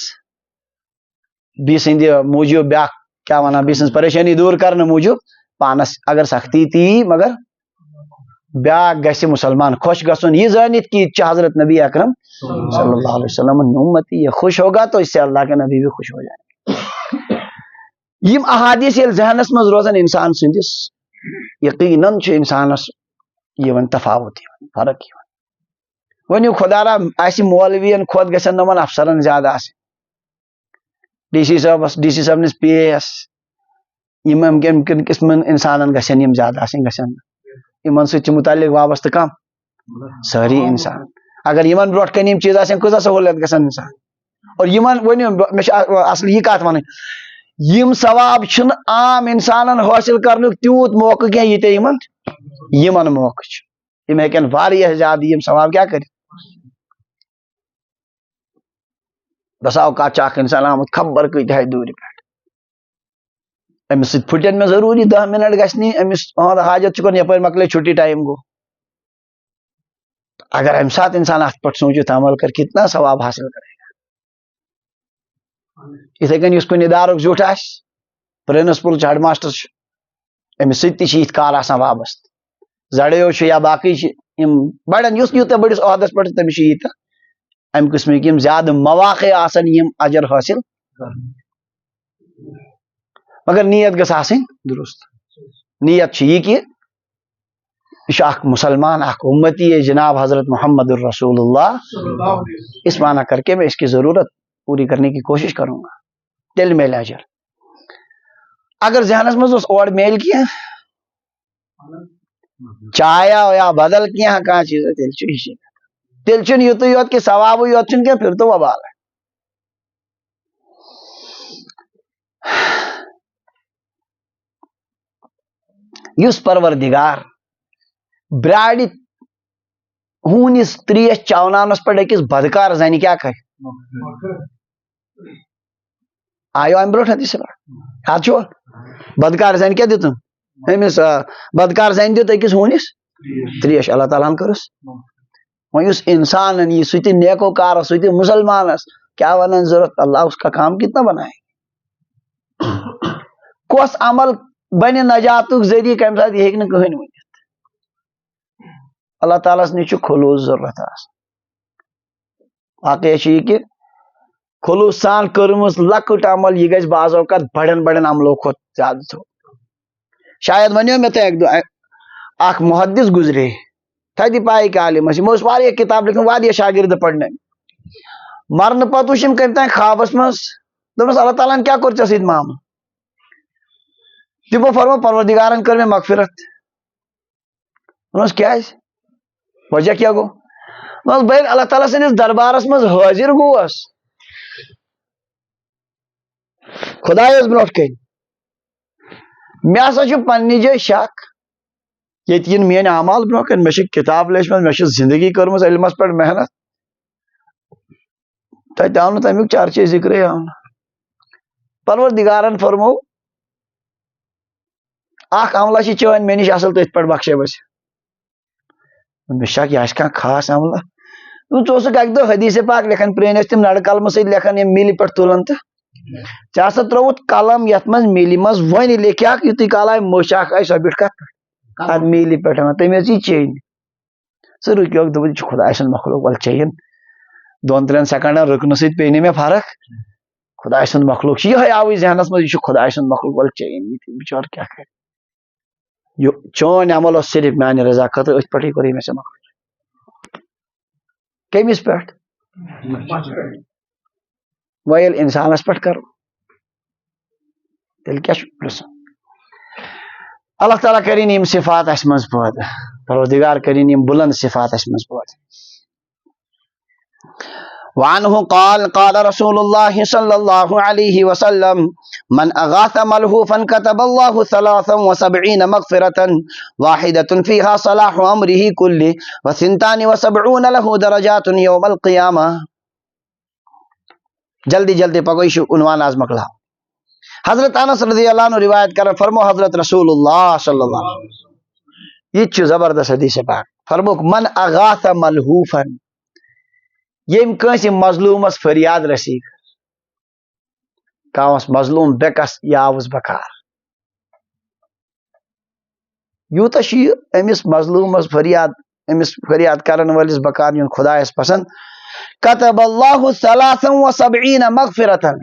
بی سند موجوب بیاکھ کیا ونان بی سن پریشانی دور کرنے موجوب پانس اگر سختی تی مگر بیاکھ گژھِ مسلمان خوش گژھن یہ زانت کہ یہ حضرت نبی اکرم صلی اللہ علیہ وسلم امتی یہ خوش ہوگا تو اس سے اللہ کے نبی بھی خوش ہو جائیں. یم احادیث یل ذہنس مز روزن انسان سندس یقیناً انسانس یہ تفاوت فرق ونیو خدا را آس مولوین کھت گژھن نمن افسرن زیادہ آس ڈی سی صاحب نس پی اے ایس کن قسم انسانن گژھن یم زیادہ آسن گژھن یمن سۭتۍ چھِ متعلق وابستہ کم ساری انسان اگر یمن برونٛٹھ کن یم چیز آسن کۭژاہ سہولیت گژھن انسان اور یمن ؤنِو مےٚ چھِ اصل یہ کتھ ونٕنۍ یم ثواب چھنہٕ عام انسانن حٲصل کرنُک تیوٗت موقعہٕ کینٛہہ ییٖتیٛاہ یمن موقعہٕ چھُ یم ہیٚکن واریاہ زیادٕ یم ثواب کیٛاہ کٔرِتھ. بسا اوقات چھُ اکھ انسان آمُت خبر کۭتیاہ دوٗرِ پٮ۪ٹھ أمِس سۭتۍ پھٕٹن مےٚ ضروٗری 10 منٹ گژھنی أمِس ہُنٛد حاجت چھُ کرُن یپٲرۍ مۄکلے چھُٹی ٹایم گوٚو. اگر امہِ ساتہٕ انسان اتھ پٮ۪ٹھ سوٗنٛچِتھ عمل کر کتنا ثواب حاصل کرے گا. یِتھے کٔنۍ یُس کُنہِ ادارُک زیُٹھ آسہِ پرنسپل چھُ ہیڈ ماسٹر چھُ أمِس سۭتۍ تہِ چھِ یِتھۍ کار آسان وابستہٕ زڑیو چھُ یا باقٕے چھِ یِم بڑٮ۪ن یُس یوٗتاہ بٔڑِس عہدس پٮ۪ٹھ تٔمِس چھِ ییٖتیاہ امہِ قٕسمٕکۍ یِم زیادٕ مواقع آسان یِم اجر حٲصل مگر نیت گژھِ آسٕنۍ درست. نیت چھِ یہِ کہ یہ چھُ اکھ مسلمان اکھ امتی ہے جناب حضرت محمد الرسول اللہ اس معنی کر کے میں اس کی ضرورت پوری کرنے کی کوشش کروں گا تیل میل اجر. اگر ذہنس مز اور میل کی چایا یا بدل کی چیز تیل چھ یوت کہ ثواب یوت کی پھر تو وبال ہے. یس پروردگار براڑ ہونس تریش چونانس پہ أکس بدکار زنہ کیا کر آیو ام برو حدیث یاد چھو بدکار زن کیا دتن امس بدکار زن دت أکس ہونس تریش اللہ تعالیٰ ہن کرس وۄنۍ یُس انسان یہ سہ تہ نیکو کار سہ تہ مسلمانس کیا ونن ضرورت اللہ اس کا کام کتنا بنائے کس عمل بنہ نجات ذریعہ کم سات یہ ہیکہ کہین ونت اللہ تعالیٰ نش خلوص ضرورت واقع یہ کہ خلوص سان کرمز لکٹ عمل یہ گژھِ بعض اوقات بڑن بڑن عملو کھت زیادہ تھو شاید ونیو مے تو ایک دو اخ محدث گزرے تھدی پائی کہ عالم اس واریاہ کتاب لکھن واریاہ شاگرد پڑھنے مرن پتہ وچھ کم تین خوابس مز دس اللہ تعالیٰ کیا کور ژے سۭتۍ معاملہ تمو فرمو پروردگارن کر مے مغفرت کیا وجہ کیا گو بھائی اللہ تعالیٰ سندس دربارس مز حاضر گوس خدایس برونٹ کن مے ہسا چھ پننہ جائے شک یت ین میٲنۍ اعمال برونٛہہ کن مے چھ کتاب لیچھمژ مے چھ زندگی کٔرمٕژ علمس پٮ۪ٹھ محنت تتہِ آو نہٕ تمیُک چرچے ذکرے آو نہٕ پروردگارن فرمو اخ عملہ چھ چٲنۍ مےٚ نش اصل تٔتھۍ پٮ۪ٹھ بخشے بس مے شک یہ کانٛہہ خاص عملہ ژٕ اوسُکھ اکہِ دۄہ حدیث پاک لیکھان پرٛٲنۍ ٲسۍ تِم نڑٕ قلمہٕ سۭتۍ لیکھان یِم میلہِ پٮ۪ٹھ تُلان تہٕ ژےٚ ہسا ترووُتھ قلم یتھ منٛز میلہِ منٛز وۄنۍ لیکھِ اکھ یُتُے کال آیہِ مٔچھ اکھ آیہِ سۄ بیٖٹھ کتھ پٮ۪ٹھ اتھ میلہِ پٮ۪ٹھ تٔمۍ ٲسۍ یہِ چیٚنۍ ژٕ رُکیوکھ دوٚپُن یہِ چھُ خۄداے سُنٛد مخلوق ول چیٚیِن 2-3 سیکنڈن رُکنہٕ سۭتۍ پیٚیہِ نہٕ مےٚ فرق خۄداے سُنٛد مخلوق چھُ یِہوے آوٕے ذہنس منٛز یہِ چھُ خۄداے سُنٛد مخلوق ول چیٚیِن یہِ بِچور کیٛاہ کرِ یہِ چون عمل اوس صرف میانہِ رضا خٲطرٕ أتھۍ پٮ۪ٹھٕے کوٚرُے مےٚ ژےٚ مخلوق کٔمِس پٮ۪ٹھ وۄنۍ ییٚلہِ انسانس پٮ۪ٹھ کرو تیٚلہِ کیٛاہ چھُ پرٕژھُن اللہ تعالیٰ کرن یم صفات اس منٛز پٲدٕ پروردگار کرن یم بلند صفات اس منٛز پٲدٕ وعنه قال قال رسول الله صلى الله عليه وسلم من أغاث ملهوفا كتب الله 73 مغفرة واحدة فيها صلاح أمره كله و72 له درجات يوم القيامة جلدی جلدی پکو یہ عنوان آز مکلا حضرت انس رضی اللہ عنہ روایت کر فرمو حضرت رسول اللہ صلی اللہ علیہ وسلم یہ زبردست حدیث پاک فرمو من اغاث ملہوفا یم کنس مظلومس فریاد رسی کانس مظلوم بیکس یاوس بکار یوتا امس مظلومس امس فریاد کرن ولس بکار یون خدایس پسند كتب الله 73 مغفرة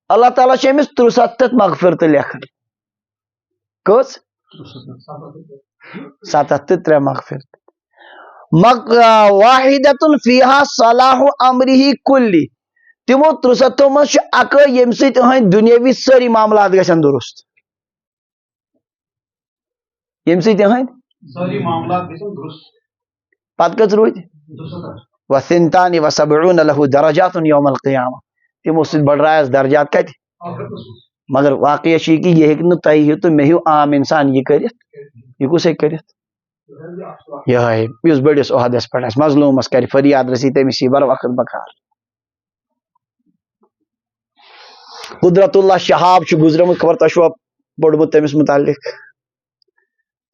اللہ تعالیٰ امس 73 مغفرت لکھن کس 73 مغفرت واحدة فيها صلاح امره كله تمو 73 مز اک یم سۭتۍ أہنٛدۍ دنیاوی سٲری معاملات گژھن درست یم سۭتۍ أہنٛدۍ سٲری معاملات گژھن درست پتہٕ کٔژ روٗدۍ و72 له درجات یوم القیامہ تمو سۭتۍ بڑرایس درجات کتہِ مگر واقعہ یہ کہ یہ ہیٚکہِ نہٕ تۄہہِ ہیٚو تہٕ مےٚ ہیٚو عام انسان یہ کٔرِتھ یہ کُس ہیٚکہِ کٔرِتھ یہے یُس بٔڑِس عہدس پٮ۪ٹھ آسہِ مظلومس کرِ فریاد رسی تٔمِس یی بر وقت بکار قدرت اللہ شہاب گزرمت خبر تۄہہِ چھُوا پوٚرمُت تٔمِس متعلق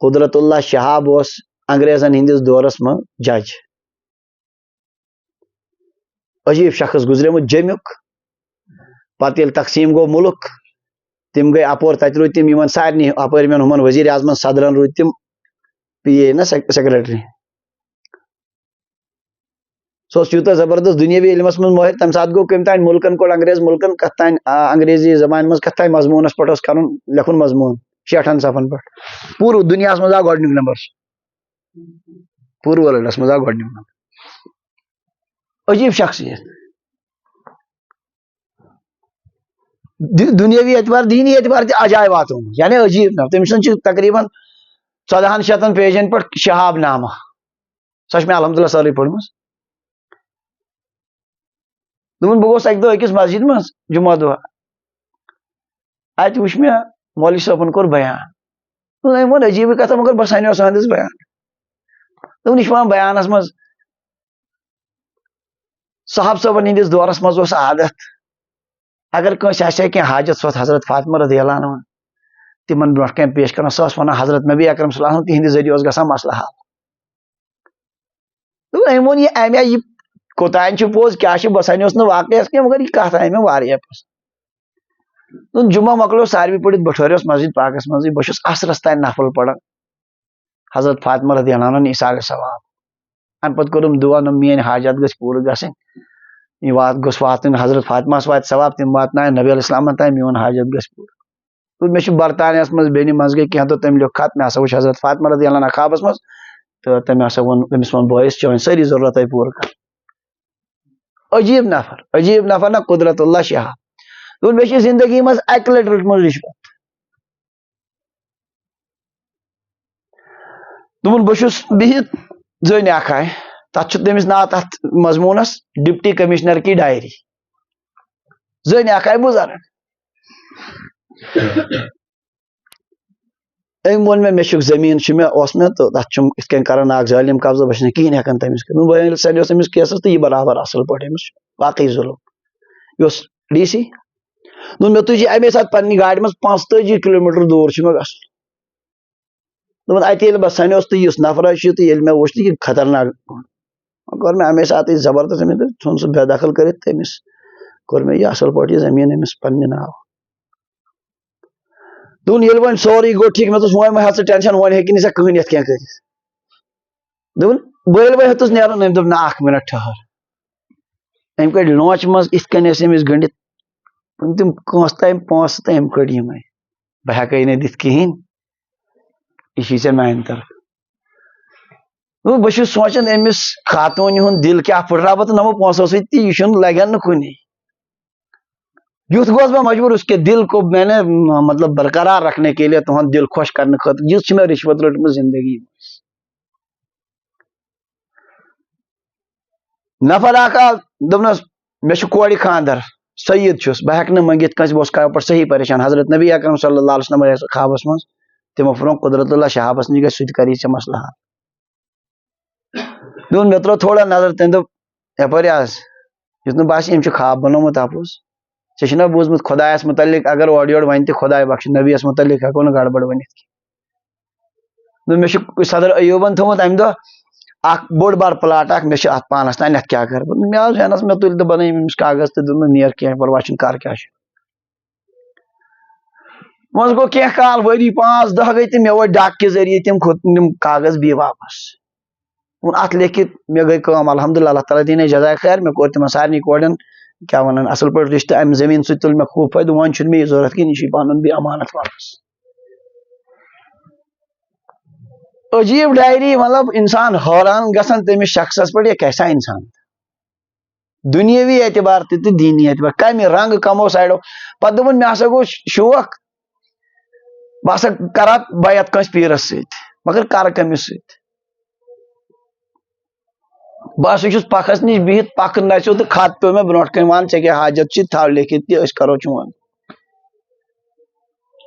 قدرت اللہ شہاب اوس انگریزن ہندس دورس منٛز جج عجیب شخص گزریمت جمیُک پتہٕ ییٚلہِ تقسیٖم گوٚو مُلک تِم گٔے اپور تتہِ روٗدۍ تِم یِمن سارنٕے اپٲرۍ یِمن ہُمن وزیر اعظمن صدرن روٗدۍ تِم پی اے نا سیکریٹری سُہ اوس یوٗتاہ زبردست دُنیاوی علمس منٛز مٲہر تمہِ ساتہٕ گوٚو کٔمۍ تانۍ مُلکن کوٚڑ انگریز مُلکن کتھ تانۍ انگریزی زبانہِ منٛز کتھ تانۍ مضموٗنس پٮ۪ٹھ اوس کرُن لیکھُن مضموٗن 60 صفن پٮ۪ٹھ پوٗرٕ دُنیاہس منٛز آو گۄڈنیُک نمبر پوٗرٕ ورلڈس منٛز آو گۄڈنیُک نمبر عجیب شخصیت دنیاوی اعتبار دینی اعتبار تہ اجائے واتو یعنی عجیب نہ تم سن تقریباً 1400 پیجن پہ شہاب نامہ سو میں الحمدللہ ساری پڑھمس دون بہ گوس اکہ دہ أکس مسجد مز جمعہ دہ ات وچ مے مولوی صٲبن کور بیان أمۍ ووٚن عجیب کتھا مگر بہ سنیو سہندس بیان دوٚپُن یہِ چھُ ونان بیانس مز صحاب صٲبن ہندس دورس مز اوس عادت اگر کٲنٛسہِ آسہِ ہا کینٛہہ حاجت سۄ حضرت فاطمہ رضی اللہ عنہ تمن برونٛٹھ کن پیش کران سۄ ٲس ونان حضرت نبی اکرم صلی اللہ علیہ وسلم تہنٛدِ ذریعہ اوس گژھان مسلہٕ حل أمۍ ووٚن یہِ امہِ آیہِ یہِ کوٚتام چھُ پوٚز کیٛاہ چھُ بہ سنیوس نہٕ واقعس کینٛہہ مگر یہِ کتھ آیہِ مےٚ واریاہ پسنٛد دوٚپُن جمعہ مۄکلیو ساروی پٔرِتھ بہٕ ٹھہریوس مسجد پاکس منٛزٕے بہٕ چھُس عصرس تام نفل پران حضرت فاطمہ رضی اللہ عنہ عیسا ثواب امہِ پتہٕ کوٚرُم دعا نہ میٲنۍ حاجات گژھِ پوٗرٕ گژھٕنۍ یہِ گوٚژھ واتٕنۍ حضرت فاطمہ واتہِ ثواب تِم واتنایہِ نبی علیہ السلامن تام میون حاجت گژھِ پوٗرٕ مےٚ چھُ برطانیہس منٛز بیٚنہِ منٛز گٔے کینٛہہ دۄہ تٔمۍ لیوٚکھ خط مےٚ ہسا وٕچھ حضرت فاطمہ رضی اللہ عنہ خوابس منٛز تہٕ تٔمۍ ہسا ووٚن أمِس ووٚن بٲیِس چٲنۍ سٲری ضروٗرت آیہِ پوٗرٕ کرنہٕ عجیب نفر نہ قدرت اللہ شہاب دوٚپُن مےٚ چھِ زندگی منٛز اکہِ لٹہِ رٔٹمٕژ رِشوت دوٚپُن بہٕ چھُس بِہِتھ زٔنۍ اکھ آیہِ تتھ چھُ تٔمِس ناو تتھ مضموٗنس ڈپٹی کمشنر کی ڈائری زٔنۍ اکھ آیہِ بُزرگ أمۍ ووٚن مےٚ چھُ زٔمیٖن چھُ مےٚ اوس مےٚ تہٕ تتھ چھُم یِتھ کٔنۍ کران اکھ ظٲلِم قبضہٕ بہٕ چھُس نہٕ کِہینۍ ہٮ۪کان تٔمِس کٔرِتھ بہٕ ییٚلہِ سنیوس أمِس کیسس تہٕ یہِ برابر اصل پٲٹھۍ أمِس واقعی ظُلم یہِ اوس ڈی سی دوٚپُن مےٚ تُج یہِ اَمے ساتہٕ پننہِ گاڑِ منٛز 45 کِلوٗمیٖٹر دوٗر چھُ مےٚ گژھُن دوٚپُن اَتہِ ییٚلہِ بہٕ سنیوس تہٕ یُس نفرا چھُ تہٕ ییٚلہِ مےٚ وٕچھ تہٕ یہِ خطرناک کوٚر مےٚ اَمے ساتہٕ زبردست أمِس ژھُن سُہ بے دخل کٔرِتھ تہٕ أمِس کوٚر مےٚ یہِ اصل پٲٹھۍ یہِ زٔمیٖن أمِس پننہِ ناو دوٚپُن ییٚلہِ وۄنۍ سورُے گوٚو ٹھیٖک مےٚ دوٚپُس وۄنۍ مہ ہےٚ ژٕ ٹینشن وۄنۍ ہیٚکہِ نہٕ ژےٚ کٕہٕنۍ یتھ کینٛہہ کٔرِتھ دوٚپُن بہٕ ییٚلہِ وۄنۍ ہیوٚتُس نیرُن أمۍ دوٚپ نہ اکھ مِنٹ ٹھٔہر أمۍ کٔڑۍ لونٛچہِ منٛز یِتھ کٔنۍ ٲسۍ أمِس گٔنڈِتھ تِم کٲنٛسہِ تام پونٛسہٕ تہٕ أمۍ کٔڑۍ یِمے بہٕ ہٮ۪کَے نہٕ دِتھ کِہینۍ یہِ چھُے ژےٚ میانہِ طرفہٕ بہٕ چھُس سونٛچان أمِس خاتوٗنہِ ہُنٛد دِل کیٛاہ پھٕٹراو بہٕ تہٕ نمو پونٛسو سۭتۍ تہِ یہِ چھُنہٕ لگن نہٕ کُنی یُتھ گوس بہٕ مجبوٗر اس کے دل کو میں نے مطلب برقرار رکھنے کے لیے تُہُنٛد دل خۄش کرنہٕ خٲطرٕ یِژھ چھِ مےٚ رِشوت رٔٹمٕژ زندگی منٛز نفر اکھ آو دوٚپنس مےٚ چھُ کورِ خانٛدر سعید چھُس بہٕ ہٮ۪کہٕ نہٕ منٛگِتھ کٲنٛسہِ بہٕ اوسُس کران پٲٹھۍ صحیح پریشان حضرت نبی اکرم صلی اللہ علیہ وسلم خوابس منٛز تِمو فرموو قدرت اللہ شہابس نِش گژھِ سُہ تہِ کری ژےٚ مسلہٕ حل دوٚپُن مےٚ ترٲو تھوڑا نظر تٔمۍ دوٚپ یپٲرۍ آز یُتھ نہٕ باسہِ أمۍ چھُ خواب بنومُت اپُز ژےٚ چھُنا بوٗزمُت خۄدایس مُتعلق اگر اورٕ یورٕ ونہِ تہِ خۄداے بخشہِ نبیَس مُتعلق ہٮ۪کو نہٕ گڑبڑ ؤنِتھ کینٛہہ مےٚ چھُ صدر ایوٗبن تھوٚومُت امہِ دۄہ اکھ بوٚڑ بار پلاٹ اکھ مےٚ چھُ اتھ پانس تانۍ اتھ کیٛاہ کرٕ بہٕ مےٚ آو ذہنس مےٚ تُلۍ تہٕ بنٲیِم أمِس کاغذ تہٕ دوٚپمس نیر کینٛہہ پرواے چھُنہٕ کر کیٛاہ چھُ وۄنۍ گوٚو کینٛہہ کال ؤری 5-10 گٔے تہٕ مےٚ وٲتۍ ڈاک کہِ ذٔریعہٕ تِم کاغذ بیٚیہِ واپس ووٚن اتھ لیکھِتھ مےٚ گٔے کٲم الحمدللہ اللہ تعالیٰ دِیٖنے جزاے خیر مےٚ کوٚر تِمن سارنٕے کورٮ۪ن کیٛاہ ونان اصل پٲٹھۍ رشتہٕ امہِ زٔمیٖن سۭتۍ تُل مےٚ خوٗب فٲیدٕ وۄنۍ چھُنہٕ مےٚ یہِ ضوٚرتھ کِہینۍ یہِ چھُے پنُن بیٚیہِ امانت واپس عجیب ڈایری مطلب انسان حٲران گژھان تٔمِس شخصس پٮ۪ٹھ یہِ کیسا انسان دُنیٲوی اعتبار تہِ تہٕ دیٖنی اعتبار کمہِ رنٛگہٕ کمو سایڈو پتہٕ دوٚپُن مےٚ ہسا گوٚو شوق بہٕ ہسا کرٕ بیعت کٲنٛسہِ پیٖرس سۭتۍ مگر کرٕ کٔمِس سۭتۍ بہٕ ہسا چھُس پکھس نِش بِہِتھ پکھ نژیو تہٕ خط پیوٚو مےٚ برونٛٹھ کنۍ ون ژےٚ کیٛاہ حاجت چھِ تھاو لیکھِتھ تہِ أسۍ کرو چون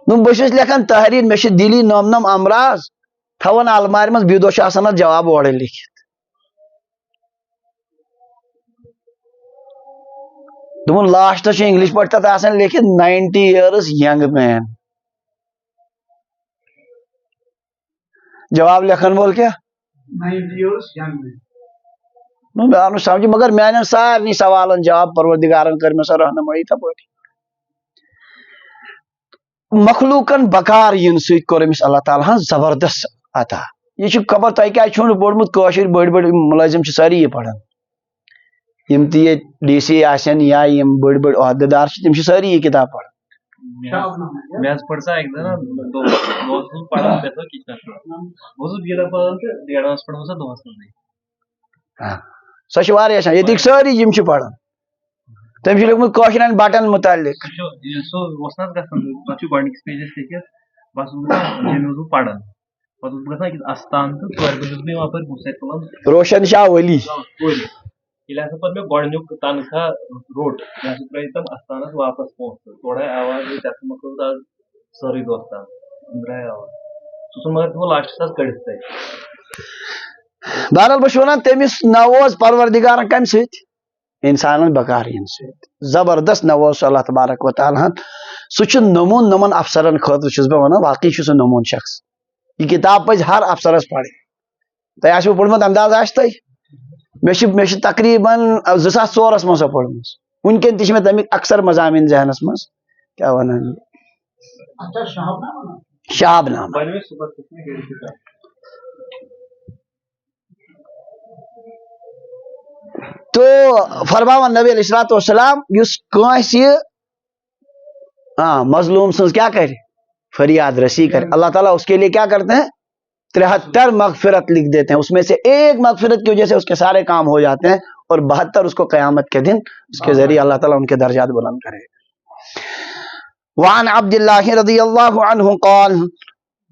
دوٚپُن بہٕ چھُس لیکھان تحریر مےٚ چھِ دِلی نم امراض تھاوان المارِ منٛز بیٚیہِ دۄہ چھُ آسان اتھ جواب اورے لیکھِتھ دوٚپُن لاسٹس چھُ انگلش پٲٹھۍ تتھ آسان لیکھِتھ 90 years young man جواب لیکھن وول کیٛاہ 90 years young man مےٚ آو نہٕ سمجھ مگر میانٮ۪ن سارنٕے سوالن جواب پروردگارن کٔر مےٚ سۄ رہنمٲیی تپٲرۍ مخلوٗقن بکار یِنہٕ سۭتۍ کوٚر أمِس اللہ تعالیٰ ہن زبردست عطا یہِ چھُ خبر تۄہہِ کیٛازِ چھُو نہٕ پوٚرمُت کٲشِر بٔڑۍ بٔڑۍ مُلٲزِم چھِ سٲری یہِ پران یِم تہِ ییٚتہِ ڈی سی آسن یا یِم بٔڑۍ بٔڑۍ عہدٕ دار چھِ تِم چھِ سٲری یہِ کِتاب پران سۄ چھِ واریاہ ییٚتِکۍ سٲری یِم چھِ پران تم لیکھمت کاشرین بٹن متعلق سو گۄڈنِکِس پیجس لیکھِتھ بس اوسُس بہٕ پران پتہٕ اوسُس بہٕ گژھان أکِس اَستان تہٕ ژورِ بجہِ اوسُس بہٕ یِوان پتہٕ ہُہ سۭتۍ تُلان روشن شاہ ولی ییٚلہِ ہسا پتہٕ مےٚ گۄڈنیُک تنخواہ روٚٹ مےٚ ہسا ترٛٲے تِم اَستانس واپس پونٛسہٕ تورٕ آے آواز ہے ژےٚ ژھٕنمکھ آز سٲرٕے دوستان أنٛدرٕ آے آواز سُہ ژھُن مگر تِمو لاسٹس حظ کٔڑِتھ تَتہِ. بہرحال بہٕ چھُس ونان تٔمِس نووز پروردگارن کمہِ سۭتۍ انسانن بکارین سۭتۍ زبردست نووز اللہ تبارک و تعالیٰ ہن سُہ چھُ نمون نمن افسرن خٲطرٕ چھُس بہٕ ونان واقعی چھُ سُہ نمون شخص یہ کتاب پزِ ہر افسرس پرٕنۍ تۄہہِ آسوٕ پوٚرمُت انداز آسہِ تۄہہِ مےٚ چھِ تقریٖباً 2004 منٛز سۄ پٔرمٕژ وٕنکٮ۪ن تہِ چھِ مےٚ تمیِکۍ اکثر مضامین ذہنس منٛز کیٛاہ ونان شہاب نامہ. تو فرماوان نبی علیہ الصلوۃ والسلام یُس کٲنٛسہِ مظلوم سٕنٛز کیٛاہ کرِ فریاد رسی کرے اللہ تعالیٰ اس کے لیے کیا کرتے ہیں 73 مغفرت لکھ دیتے ہیں اس میں سے ایک مغفرت کی وجہ سے اس کے سارے کام ہو جاتے ہیں اور 72 اس کو قیامت کے دن اس کے ذریعے اللہ تعالیٰ ان کے درجات بلند کرے. وعن عبد الله رضی اللہ عنہ قال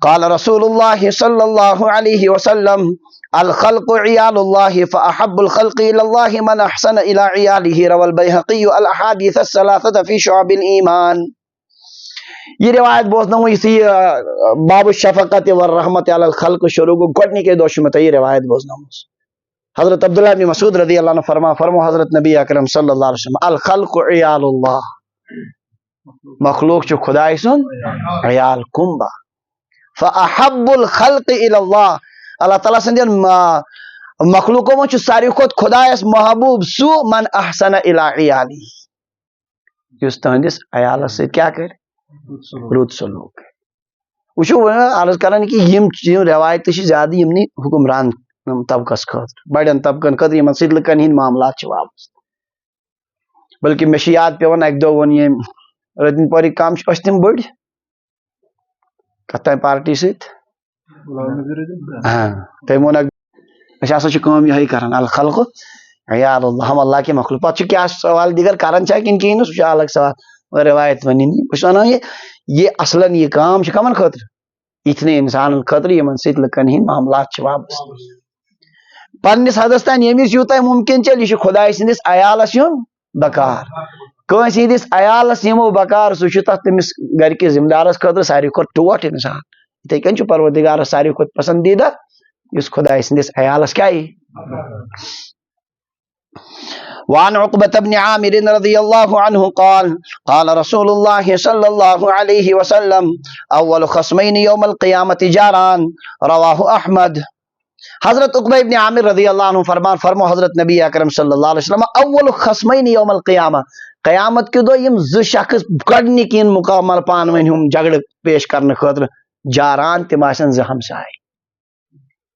قال رسول الله صلی اللہ علیہ وسلم الخلق عیال اللہ فأحب الخلق الى اللہ من احسن الى عیاله روى البیہقی الاحادیث الثلاثة فی شعب الایمان. یہ روایت بوزنا ہوں اسی باب الشفقت والرحمت علی الخلق شروع کو گھٹنے کے دوش میں یہ روایت بوزنا ہوں. حضرت عبداللہ بن مسعود رضی اللہ عنہ فرمو حضرت نبی اکرم صلی اللہ علیہ وسلم الخلق عیال اللہ مخلوق چھ خدای سن عیال کمبا فاحب الخلق الى اللہ اللہ تعالیٰ سندین مخلوقوں میں ساروی کھت خدایس محبوب سو من احسن الى عیالی یس تہندس عیالس سۭتۍ کیا کر رُت سلوک وچھو عرض کران کہ یم روایت زیادہ یمنی حکمران طبقس خاطر بڑین طبقن خاطر یمن سۭتۍ لُکن ہند معاملات چھ وابستہٕ بلکہ مےٚ چھُ یاد پیوان اکہِ دۄہ ووٚن ییٚمۍ رٔتِنۍ پورٕکۍ کم ٲسۍ تِم بٔڑۍ کتھ تام پارٹی سۭتۍ تٔمۍ ووٚن أسۍ ہسا چھِ کٲم یِہے کران الخلق عیال اللہ ہم اللہ کے مخلوق پتہٕ چھُ کیٛاہ سوال دیگر کران چھا کِنہٕ کِہیٖنۍ نہٕ سُہ چھُ الگ سوال روایت ونی بہٕ چھُس ونان یہ اصلاً یہ کام چھِ کمن خٲطرٕ یِتھۍ انسانن خٲطرٕ یمن سۭتۍ لُکن ہٕنٛدۍ معاملات چھِ وابستہٕ پننس حدس تام ییٚمِس یوٗتاہ ممکن چلہِ یہِ چھُ خۄداے سٕنٛدِس عیالس یُن بکار کٲنٛسہِ ہٕنٛدِس عیالس یِمو بکار سُہ چھُ تتھ تٔمِس گرِکِس ذمہٕ دارس خٲطرٕ ساروی کھۄتہٕ ٹوٹھ انسان یِتھے کٔنۍ چھُ پروردگارس ساروی کھۄتہٕ پسندیدہ یُس خۄداے سٕنٛدِس عیالس کیٛاہ یی. وعن عقبة بن عامر رضی اللہ عنہ قال قال رسول اللہ صلی اللہ علیہ وسلم اول خصمین یوم القیامت جاران رواہ احمد. حضرت عقبہ ابن عامر رضی اللہ عنہ فرمو حضرت نبی اکرم صلی اللہ علیہ وسلم اول خصمین یوم القیامہ قیامت کے دو یم ز شخص گۄڈنِکۍ یِن مکمل پان ؤنۍ ہُم جھگڑٕ پیش کرنہٕ خٲطرٕ جاران تِم آسن زٕ ہمساے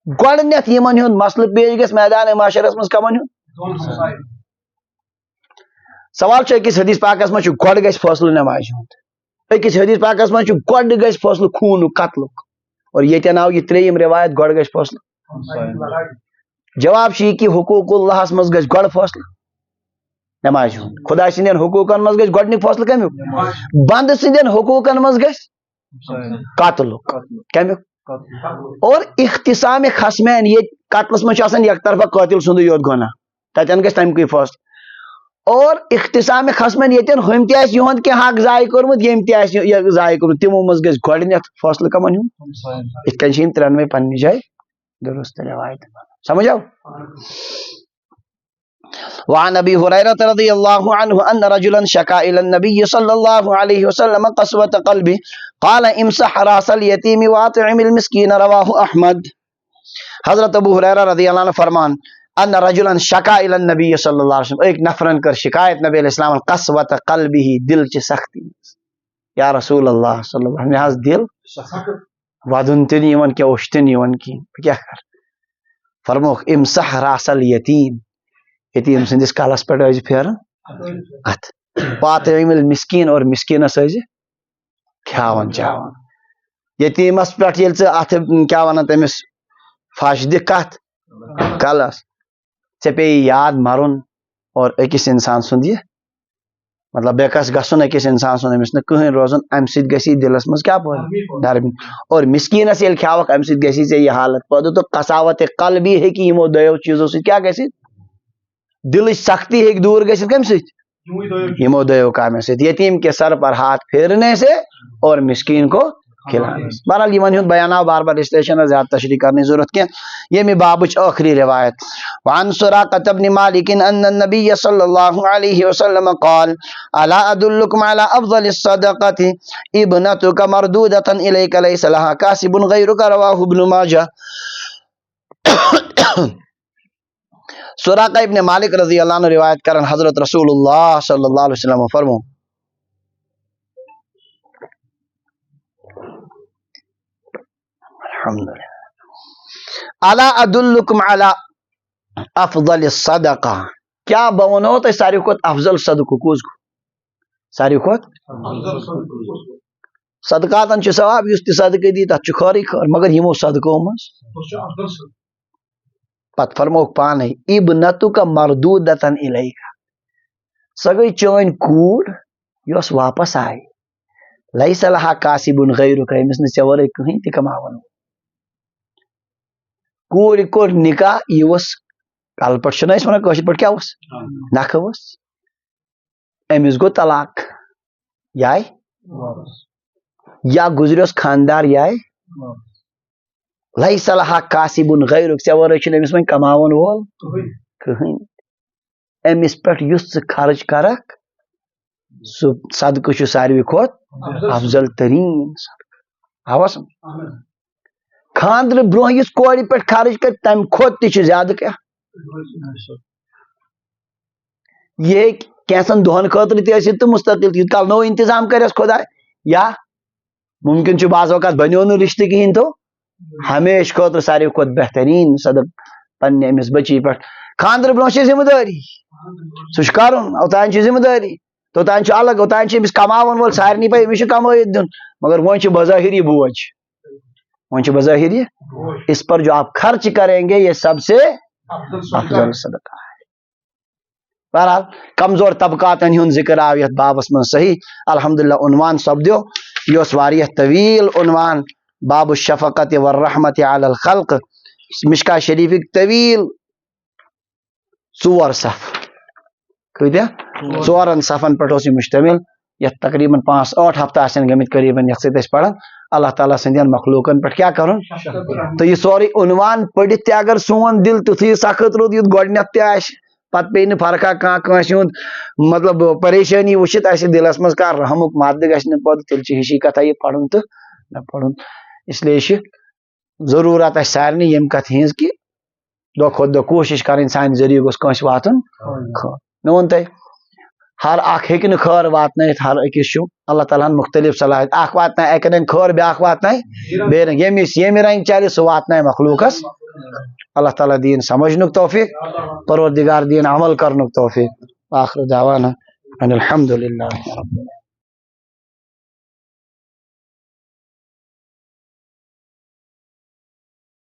گۄڈنیتھ یِمن ہُنٛد مسلہٕ پیش گژھِ میدان معاشرس منٛز کمن ہُنٛد سوال چھُ أکِس حدیث پاکس منٛز چھُ گۄڈٕ گژھِ فٲصلہٕ نمازِ ہُنٛد أکِس حدیث پاکس منٛز چھُ گۄڈٕ گژھِ فٲصلہٕ خوٗنُک قتلُک اور ییٚتٮ۪ن آو یہِ ترٛیٚیِم روایت گۄڈٕ گژھِ فٲصلہٕ جواب چھُ یہِ کہِ حقوٗق اللہس منٛز گژھِ گۄڈٕ فٲصلہٕ نمازِ ہُنٛد خۄداے سٕنٛدٮ۪ن حقوٗقن منٛز گژھِ گۄڈنیُک فٲصلہٕ کمیُک بنٛدٕ سٕنٛدٮ۪ن حقوٗقن منٛز گژھِ قتلُک کمیُک اور اختصام خصمین ییٚتہِ قتلس منٛز چھُ آسان یک طرفہ قٲتِل سُنٛدُے یوت گۄناہ تتٮ۪ن گژھِ تمکُے فٲصلہٕ اور اختصام خصمین ییٚتٮ۪ن ہُمہِ تہِ آسہِ یِہُنٛد کینٛہہ حق ضایہِ کوٚرمُت ییٚمۍ تہِ آسہِ ضایہِ کوٚرمُت تِمو منٛز گژھِ گۄڈنیتھ فٲصلہٕ کمن ہُنٛد یِتھ کٔنۍ چھِ یِم ترٛٮ۪نوَے پننہِ جایہِ درست روایت سمجھ آو. وعن ابي هريره رضي الله عنه ان رجلا شكا الى النبي صلى الله عليه وسلم قسوة قلبه قال امسح راس اليتيم واطعم المسكين رواه احمد. حضرت ابو ہریرہ رضی اللہ عنہ فرمان ان رجلا شکا الى النبی صلی اللہ علیہ وسلم ایک نفرن کر شکایت نبی علیہ السلام قسوة قلبه دل چہ سختی یا رسول اللہ صلی اللہ علیہ وسلم دل ودن تہ نیون کی اوش تہ نیون کی کیا کر فرموک امسح راس الیتیم یتیم سندس کالس پہ ٲسۍ پھیران ات واطعم المسکین اور مسکینس ٲسۍ کھیاون چاون یتیمس پہ ییٚلہِ ژٕ اتھ کیا ونان تٔمِس پھش دِکھ کتھ کلس ژےٚ پیٚیہِ یاد مرُن اور أکِس انسان سُنٛد یہِ مطلب بیکس گھن أکس انسان سن أمس نہٕ کٕہٕنۍ روزن امہ سۭتۍ گژھی دلس منٛز کیٛاہ پٲدٕ نرمی اور مسکینس ییٚلہِ کھیاوکھ امہ سۭتۍ گژھی ژےٚ یہِ حالت پٲدٕ تہٕ قساوت قلبی ہیٚکہِ یِمو دۄیو چیٖزو سۭتۍ کیٛاہ گٔژھِتھ دلٕچ سختی ہیٚکہِ دوٗر گٔژھِتھ کمہِ سۭتۍ یِمو دۄیو کامیو سۭتۍ یتیٖم کے سر پر ہاتھ پھیرنے سے اور مسکین کو کھلانے سے بہرحال یمن ہُنٛد بیان آو بار بار اس لیے چھنہٕ زیادٕ تشریح کرنٕچ ضروٗرت کینٛہہ ییٚمہِ بابٕچ ٲخری روایت وعن سراقة بن مالك أن النبي صلى الله عليه وسلم قال ألا أدلكم على أفضل الصدقة ابنتك مردودة إليك ليس لها كاسب غيرك رواه ابن ماجه سراقہ ابن مالک رضی اللہ عنہ روایت کرن حضرت رسول اللہ صلی اللہ علیہ وسلم فرمو الحمدللہ الا ادلکم علی افضل الصدقہ کیا بہ ونو تہ ساروی کھۄتہٕ افضل صدقہ کُس گوٚو ساروی کھۄتہٕ صدقاتن چھُ ثواب یُس تہِ صدقہ دی تتھ چھُ خٲرٕے خٲر مگر یمو صدقو منٛز پتہ فرموک پانے ابنتک مردودتن الیک سۄ گٔے چٲنۍ کوٗر یۄس واپس آیہِ لیس لہا کاسبن غیرک أمِس نہٕ ژےٚ ورٲے کٕہٕنۍ تہِ کماوان کوٗرِ کوٚر نکاح یہِ ؤژھ کلہٕ پٮ۪ٹھ چھِنہ أسۍ ونان کٲشِر پٲٹھۍ کیٛاہ ؤژھ نکھٕ ؤژھ أمِس گوٚو طلاق یہِ آیہِ یا گُزریوس خاندار یہِ آیہِ لیس لہا کاسبن غیرک ژےٚ ورٲے چھُنہٕ أمِس وۄنۍ کماون وول کٕہٕنۍ أمِس پٮ۪ٹھ یُس ژٕ خرٕچ کرکھ سُہ صدقہٕ چھُ ساروی کھۄتہٕ افضل تریٖن صدقہٕ آوا سمجھ خاندرٕ برونٛہہ یُس کورِ پٮ۪ٹھ خرٕچ کرِ تمہِ کھۄتہٕ تہِ چھُ زیادٕ کیٛاہ یہِ ہیٚکہِ کینٛژن دۄہن خٲطرٕ تہِ ٲسِتھ تہٕ مستقل یوٗت کال نوٚو انتظام کریس خۄداے یا ممکن چھُ بعض اوقات بنیو نہٕ رشتہٕ کہیٖنۍ تو ہمیشہٕ خٲطرٕ ساروی کھۄتہٕ بہتریٖن صدقہٕ پننہِ أمِس بچی پٮ۪ٹھ خاندرٕ برونٛہہ چھِ ذمہٕ دٲری سُہ چھُ کرُن اوٚتانۍ چھِ ذمہٕ دٲری توٚتانۍ چھُ الگ اوٚتانۍ چھُ أمِس کماون وول سارنٕے پاے أمِس چھُ کمٲیِتھ دیُن مگر وۄنۍ چھُ بظٲہر یہ بوجھ وۄنۍ چھُ بظٲہر یہ اس پر جو آپ خرچ کریں گے یہ سب سے افضل صدقہ ہے بہرحال کمزور طبقاتن ہُنٛد ذکر آو یتھ بابس منٛز صحیح الحمدللہ عنوان سپدیو یہِ اوس واریاہ طویل عنوان باب الشفقت والرحمت علی الخلق مشکا شریفک طویل 4 صف کۭتیاہ 4 صفن پٮ۪ٹھ اوس یہِ مشتمل یتھ تقریباً 5-8 ہفتہ آسن گٔمٕتۍ قریباً یتھ سۭتۍ أسۍ پران اللہ تعالیٰ سٕنٛدٮ۪ن مخلوقن پٮ۪ٹھ کیٛاہ کرُن تہٕ یہِ سورُے عنوان پٔرِتھ تہِ اگر سون دل تیُتھُے سخت روٗد یُتھ گۄڈٕنیتھ تہِ آسہِ پتہٕ پیٚیہِ نہٕ فرقا کانٛہہ کٲنٛسہِ ہُنٛد مطلب پریشٲنی وٕچھِتھ آسہِ دلس منٛز کانٛہہ رحمُک مادٕ گژھِ نہٕ پٲدٕ تیٚلہِ چھِ ہِشی کتھا یہِ پرُن تہٕ نہ پرُن اسلیے چھِ ضروٗرت اسہِ سارنٕے ییٚمہِ کتھِ ہِنٛز کہِ دۄہ کھۄتہٕ دۄہ کوٗشش کرٕنۍ سانہِ ذٔریعہٕ گوٚژھ کٲنٛسہِ واتُن خٲر مےٚ ووٚن تۄہہِ ہر اکھ ہیٚکہِ نہٕ خٲر واتنٲیِتھ ہر أکِس چھُ اللہ تعالیٰ ہن مختلف صلاحیت اکھ واتنایہِ اکہِ رنگہٕ خٲر بیاکھ واتنایہِ بیٚیہِ رنگہٕ ییٚمِس ییٚمہِ رنگہٕ چلہِ سُہ واتنایہِ مخلوقس اللہ تعالیٰ دِیِن سمجھنُک توفیق پروردگار دِیِن عمل کرنُک توفیق آخر دعوانا ان الحمدللہ رب العالمین